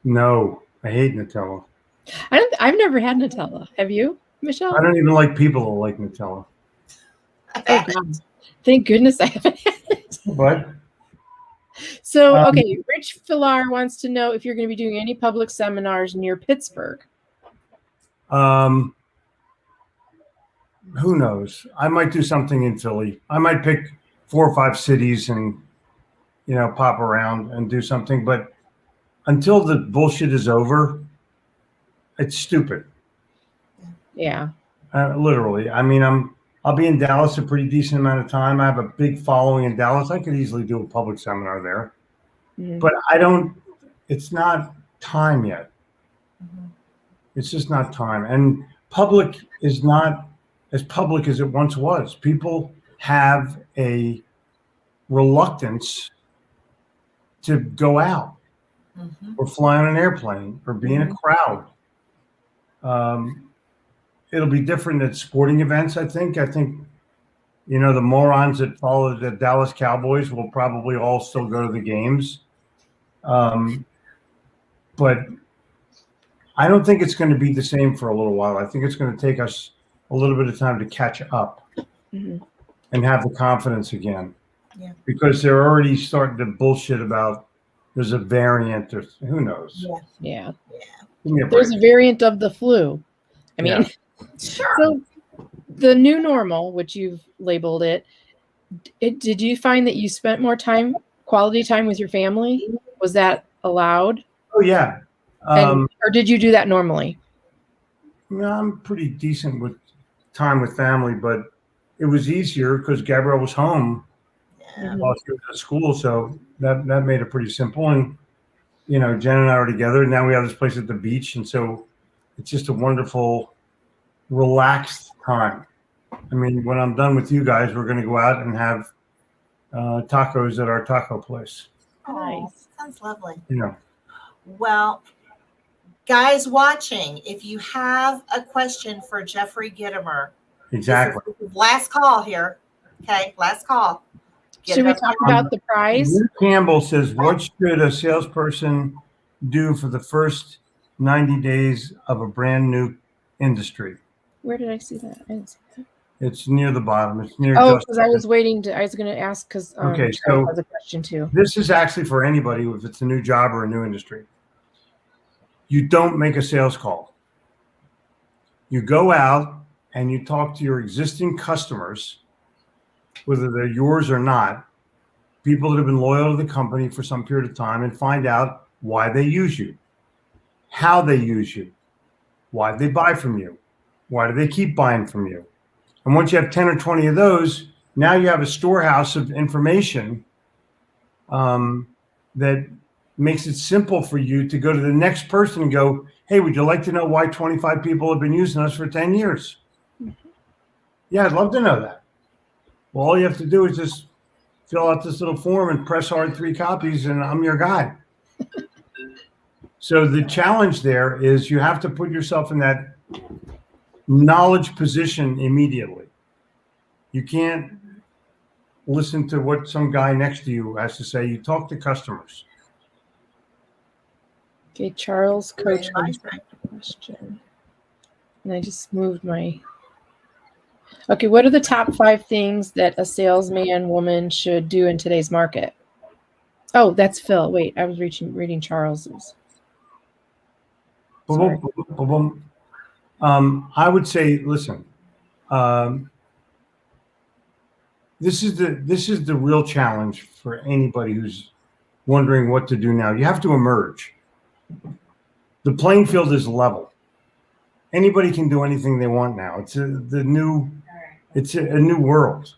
No, I hate Nutella. I've never had Nutella. Have you, Michelle? I don't even like people that like Nutella. Oh, God. Thank goodness I haven't had it. What? So, okay, Rich Fillar wants to know if you're going to be doing any public seminars near Pittsburgh. Who knows? I might do something in Philly. I might pick 4 or 5 cities and, pop around and do something. But until the bullshit is over, it's stupid. Yeah. Literally. I mean, I'll be in Dallas a pretty decent amount of time. I have a big following in Dallas. I could easily do a public seminar there. Mm-hmm. But it's not time yet. Mm-hmm. It's just not time. And public is not as public as it once was. People have a reluctance to go out or fly on an airplane or be in a crowd. It'll be different at sporting events, I think. The morons that follow the Dallas Cowboys will probably all still go to the games. but I don't think it's going to be the same for a little while. I think it's going to take us a little bit of time to catch up and have the confidence again. Yeah. Because they're already starting to bullshit about there's a variant or who knows. Yeah. Give me a There's break. a variant of the flu. I mean, Sure. so the new normal, which you've labeled it, did you find that you spent more time, quality time with your family? Was that allowed? Oh yeah. Or did you do that normally? I'm pretty decent with time with family, but it was easier because Gabrielle was home while she was at school, so that made it pretty simple. And Jen and I are together, and now we have this place at the beach, and so it's just a wonderful, relaxed time. I mean, when I'm done with you guys, we're going to go out and have tacos at our taco place. Nice. Sounds lovely. Yeah. Well, guys watching, if you have a question for Jeffrey Gitomer, Exactly. this is last call here. Okay, last call. Should we talk about the prize? Luke Campbell says, what should a salesperson do for the first 90 days of a brand new industry? Where did I see that? I didn't see that. It's near the bottom. It's near. Oh, because I was waiting to. I was going to ask because Okay, Charles so has a question too. This is actually for anybody if it's a new job or a new industry. You don't make a sales call. You go out and you talk to your existing customers, whether they're yours or not, people that have been loyal to the company for some period of time, and find out why they use you, how they use you, why they buy from you, why do they keep buying from you. And once you have 10 or 20 of those, now you have a storehouse of information that makes it simple for you to go to the next person and go, hey, would you like to know why 25 people have been using us for 10 years? Yeah, I'd love to know that. Well, all you have to do is just fill out this little form and press hard 3 copies, and I'm your guy. So the challenge there is you have to put yourself in that knowledge position immediately. You can't listen to what some guy next to you has to say. You talk to customers. Okay, Charles, coach, question. And I just moved my. Okay, what are the top 5 things that a salesman woman should do in today's market? Oh, that's Phil. Wait, I was reading Charles's. Sorry. I would say, listen, this is the real challenge for anybody who's wondering what to do now. You have to emerge. The playing field is level. Anybody can do anything they want now. It's a new world,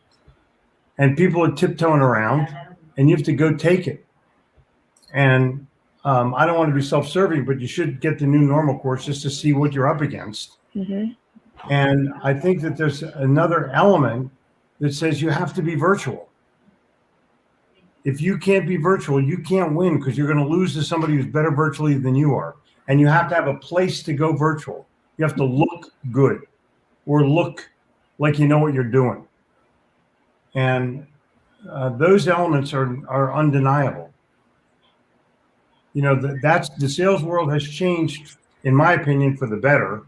and people are tiptoeing around, and you have to go take it. And I don't want to be self-serving, but you should get the new normal course just to see what you're up against. And I think that there's another element that says you have to be virtual. If you can't be virtual, you can't win because you're going to lose to somebody who's better virtually than you are. And you have to have a place to go virtual. You have to look good or look like you know what you're doing. And those elements are undeniable. That's the sales world has changed, in my opinion, for the better.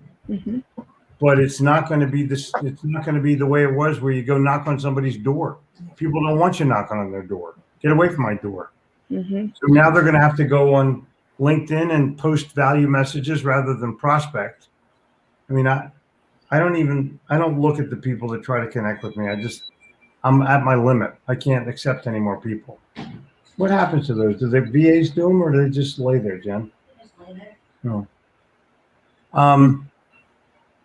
But it's not going to be this. It's not going to be the way it was, where you go knock on somebody's door. People don't want you knocking on their door. Get away from my door. So now they're going to have to go on LinkedIn and post value messages rather than prospect. I mean, I don't look at the people that try to connect with me. I'm at my limit. I can't accept any more people. What happens to those? Do the VAs do them, or do they just lay there, Jen? Just lay there. No.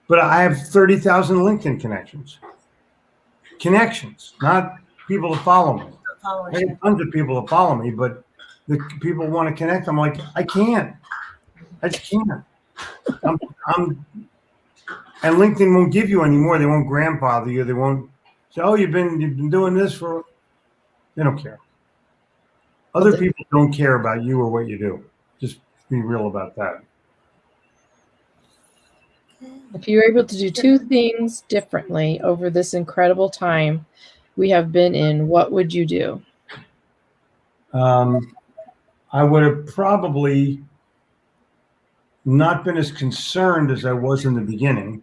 But I have 30,000 LinkedIn connections. Connections, not people to follow me. I have tons of people to follow me, but the people want to connect. I'm like, I can't. I just can't. And LinkedIn won't give you any more. They won't grandfather you. They won't say, oh, you've been doing this for. They don't care. Other people don't care about you or what you do. Just be real about that. If you were able to do 2 things differently over this incredible time we have been in, what would you do? I would have probably not been as concerned as I was in the beginning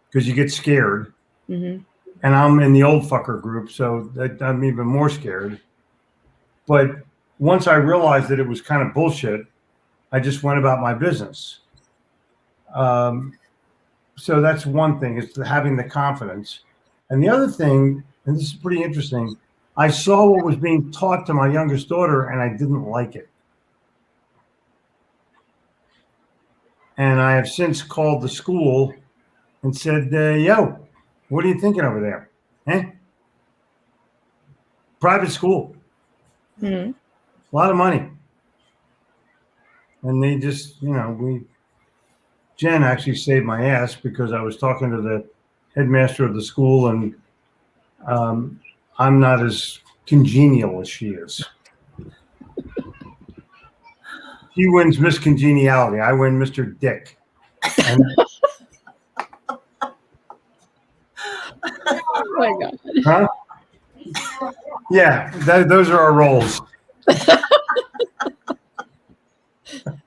because you get scared. Mm-hmm. And I'm in the old fucker group, so I'm even more scared. But once I realized that it was kind of bullshit, I just went about my business. So that's one thing, is having the confidence. And the other thing, and this is pretty interesting, I saw what was being taught to my youngest daughter, and I didn't like it. And I have since called the school and said, yo, what are you thinking over there? Private school. Mm-hmm. A lot of money. And they just, Jen actually saved my ass because I was talking to the headmaster of the school, and I'm not as congenial as she is. She wins Miss Congeniality. I win Mr. Dick. And, Oh my God. huh? Yeah, those are our roles.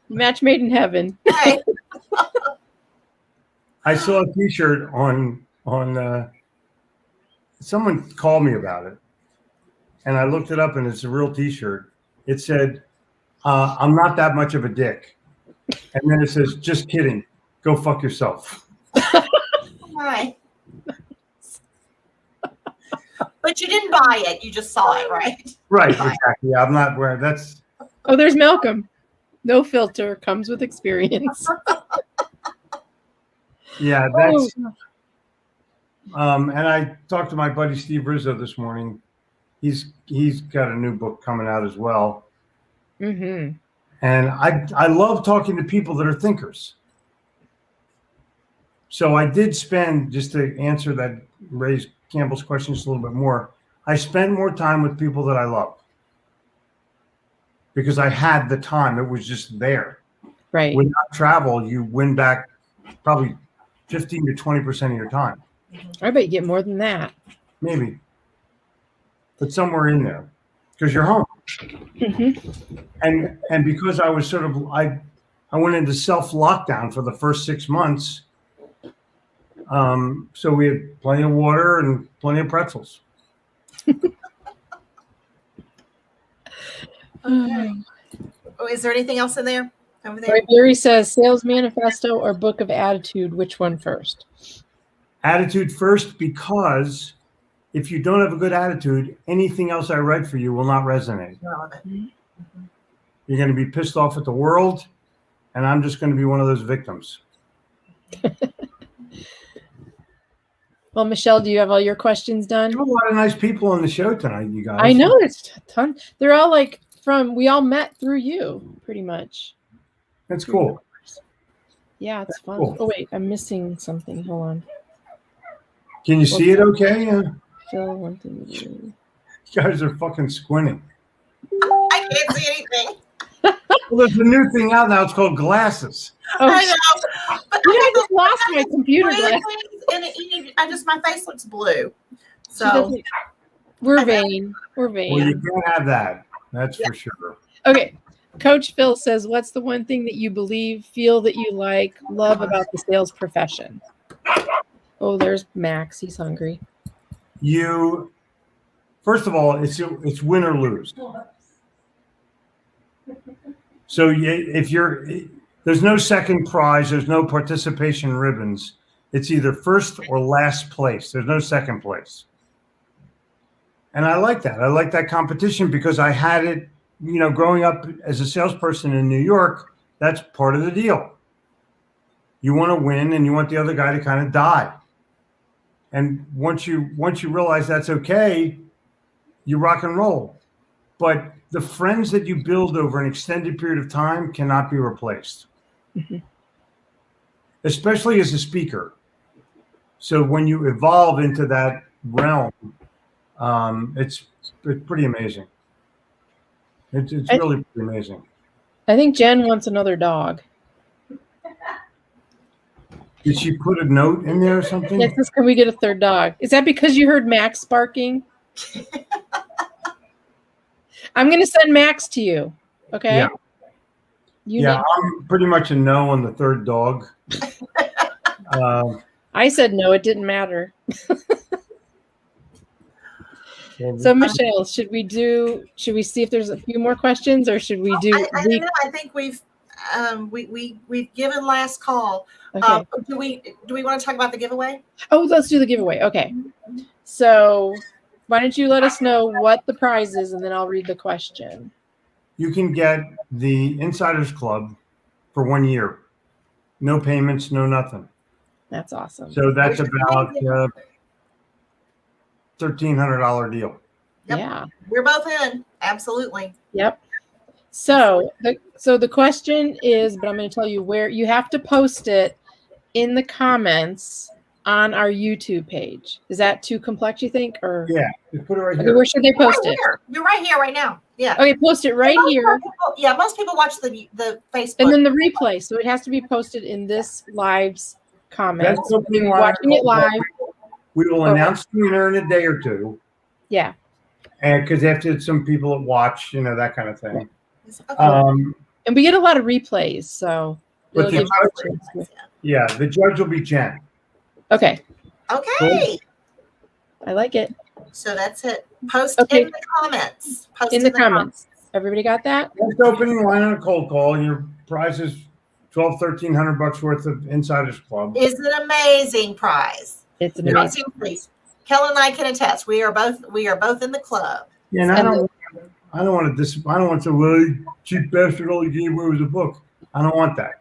Match made in heaven. Hey. I saw a T-shirt on someone called me about it, and I looked it up, and it's a real T-shirt. It said, "I'm not that much of a dick," and then it says, "Just kidding, go fuck yourself." Right. But you didn't buy it; you just saw it, right? Right, exactly. Yeah, I'm not wearing that's. Oh, there's Malcolm. No filter, comes with experience. Yeah, that's. And I talked to my buddy Steve Rizzo this morning. He's got a new book coming out as well. Mm-hmm. And I love talking to people that are thinkers. So I did spend, just to answer that, raise Campbell's question just a little bit more, I spent more time with people that I love. Because I had the time. It was just there. Right. Without travel, you win back probably 15 to 20% of your time. I bet you get more than that. Maybe. But somewhere in there. Because you're home. Mm-hmm. And because I was sort of, I went into self-lockdown for the first 6 months. So we had plenty of water and plenty of pretzels. Okay. Oh, is there anything else in there? Over there? Right, Barry says sales manifesto or book of attitude. Which one first? Attitude first, because if you don't have a good attitude, anything else I write for you will not resonate. Relevant. Mm-hmm. You're going to be pissed off at the world, and I'm just going to be one of those victims. Well, Michelle, do you have all your questions done? There are a lot of nice people on the show tonight, you guys. I know, it's a ton. They're all like we all met through you, pretty much. That's cool. Yeah, it's fun. Cool. Oh, wait, I'm missing something. Hold on. Can you see it okay? Phil, one thing. You guys are fucking squinting. I can't see anything. Well, there's a new thing out now. It's called glasses. Oh, I know. But I just lost my computer blue glass. things, and my face looks blue. She So doesn't- We're vain. We're vain. Well, you can't have that. That's for sure. Okay. Coach Phil says, what's the one thing that you believe, feel that you like, love about the sales profession? Oh, there's Max. He's hungry. First of all, it's win or lose. So if there's no second prize, there's no participation ribbons. It's either first or last place. There's no second place. And I like that. I like that competition because I had it, growing up as a salesperson in New York, that's part of the deal. You want to win and you want the other guy to kind of die. And once you realize that's okay, you rock and roll. But the friends that you build over an extended period of time cannot be replaced. Mm-hmm. Especially as a speaker. So when you evolve into that realm, it's pretty amazing. It's really pretty amazing. I think Jen wants another dog. Did she put a note in there or something? It says, can we get a third dog? Is that because you heard Max barking? I'm going to send Max to you. Okay. Yeah. I'm pretty much a no on the third dog. I said no, it didn't matter. So Michelle, should we see if there's a few more questions, or should we do? I don't know. I think we've given last call. Okay. Do we want to talk about the giveaway? Oh, let's do the giveaway. Okay. So why don't you let us know what the prize is, and then I'll read the question. You can get the Insiders Club for 1 year. No payments, no nothing. That's awesome. So that's about $1,300 deal. Yep. Yeah. We're both in. Absolutely. Yep. So the question is, but I'm going to tell you where you have to post it in the comments on our YouTube page. Is that too complex, you think? Or Yeah, just put it right okay, here. where should they post it? You're right here, right now. Yeah. Okay, post it right here. Most people watch the Facebook. And then the replay. So it has to be posted in this live's comments. That's opening Watching it live. We will announce the winner in a day or two. Yeah. And because after some people that watch, that kind of thing. Okay. And we get a lot of replays, so But it'll the give you the judge will be Jen. Okay. Okay. I like it. So that's it. Post Okay. in the comments. Post In the comments. Everybody got that? That's opening line on a cold call. Your prize is $1,300 worth of Insiders Club. Is an amazing prize. It's an Yeah. amazing. Please. Kellen and I can attest. We are both in the club. Yeah, and I don't want to say, cheap bastard only gave away was a book. I don't want that.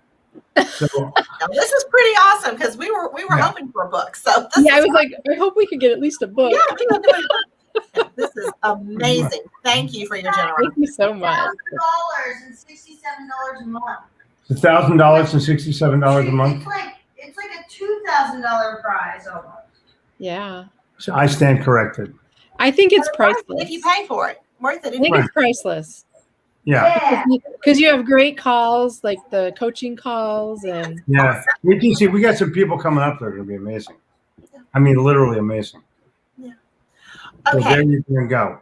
So Now, this is pretty awesome because we were hoping for a book. So this I was like, I hope we could get at least a book. this is amazing. Thank you for your generosity. Thank you so much. $1,000 and $67 a month. $1,000 and $67 a month. It's like a $2,000 prize almost. Yeah. So I stand corrected. I think it's priceless. If you pay for it, worth it. I think it's priceless. Yeah. Because you have great calls, like the coaching calls, and Yeah. We can see we got some people coming up that are going to be amazing. I mean, literally amazing. Yeah. So Okay. there you can go.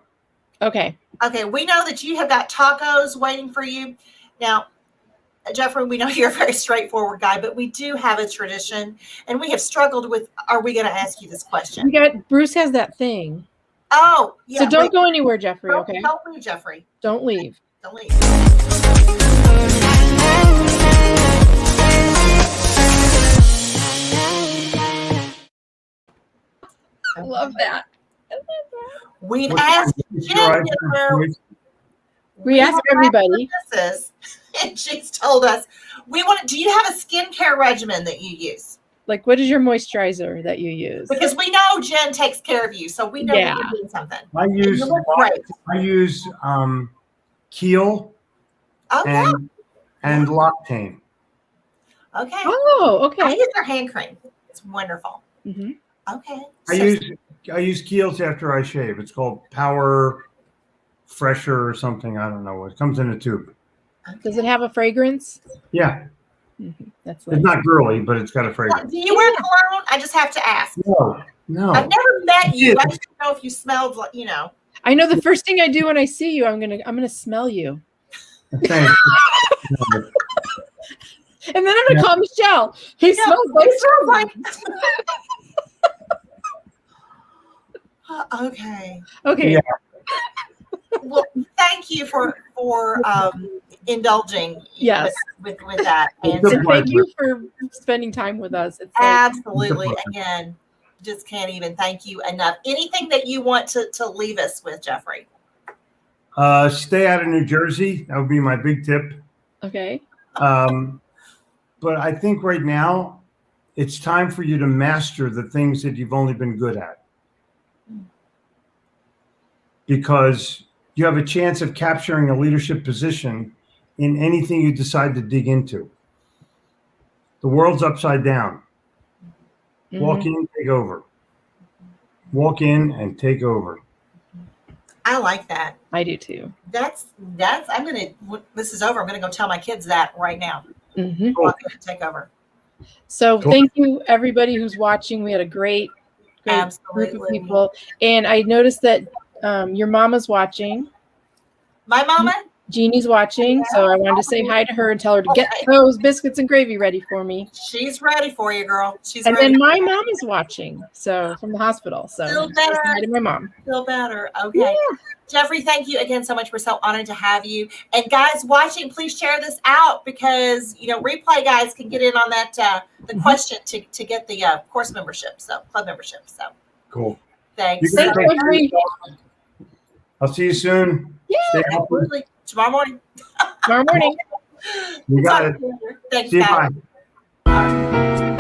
okay. Okay. We know that you have got tacos waiting for you. Now, Jeffrey, we know you're a very straightforward guy, but we do have a tradition, and we have struggled with, are we going to ask you this question? Bruce has that thing. Oh, yeah. So don't go anywhere, Jeffrey, Don't, okay? Don't leave, Jeffrey. Don't leave. Don't leave. I love that. We've What's asked your Jen where We asked everybody. this is, and she's told us, do you have a skincare regimen that you use? Like, what is your moisturizer that you use? Because we know Jen takes care of you, so we know Yeah. that you're doing something. I use You look great. Keel Okay. and Loctane. Okay. Oh, I okay. use their hand cream. It's wonderful. hmm Okay. I use Keels after I shave. It's called Power Fresher or something. I don't know. It comes in a tube. Does it have a fragrance? Yeah. That's It's not girly, but it's got a fragrance. Do you wear cologne? I just have to ask. No. I've never met you. Yeah. I just don't know if you smelled like, I know the first thing I do when I see you, I'm gonna smell you, Thanks. and then I'm gonna call Michelle. He Yeah, smells like. it smells like. Okay. Okay. Yeah. Well, thank you for indulging Yes. with that. And It's a And thank you for spending time with us. It's like, absolutely, again, just can't even thank you enough. Anything that you want to leave us with, Jeffrey? Stay out of New Jersey. That would be my big tip. okay. But I think right now it's time for you to master the things that you've only been good at. Because you have a chance of capturing a leadership position in anything you decide to dig into. The world's upside down. Walk in, take over. Walk in and take over. I like that. I do too. That's. This is over. I'm gonna go tell my kids that right now. hmm Walk in and take over. So Cool. thank you everybody who's watching. We had a great group of Absolutely. people, and I noticed that your mama's watching. My mama. Jeannie's watching, so I wanted to say hi to her and tell her to get those biscuits and gravy ready for me. She's ready for you, girl. She's And ready. then my mom is watching, so from the hospital. So Feel better. say hi to my mom. Feel better. Okay. Yeah. Jeffrey, thank you again so much. We're so honored to have you. And guys watching, please share this out because, you know, replay guys can get in on that, the question to get the course membership, so club membership. So Cool. thanks. Thank you, Jeffrey. I'll see you soon. Yeah. Stay healthy. Absolutely. Tomorrow morning. Tomorrow morning. You got it. Thanks, See you. guys. Bye. All right.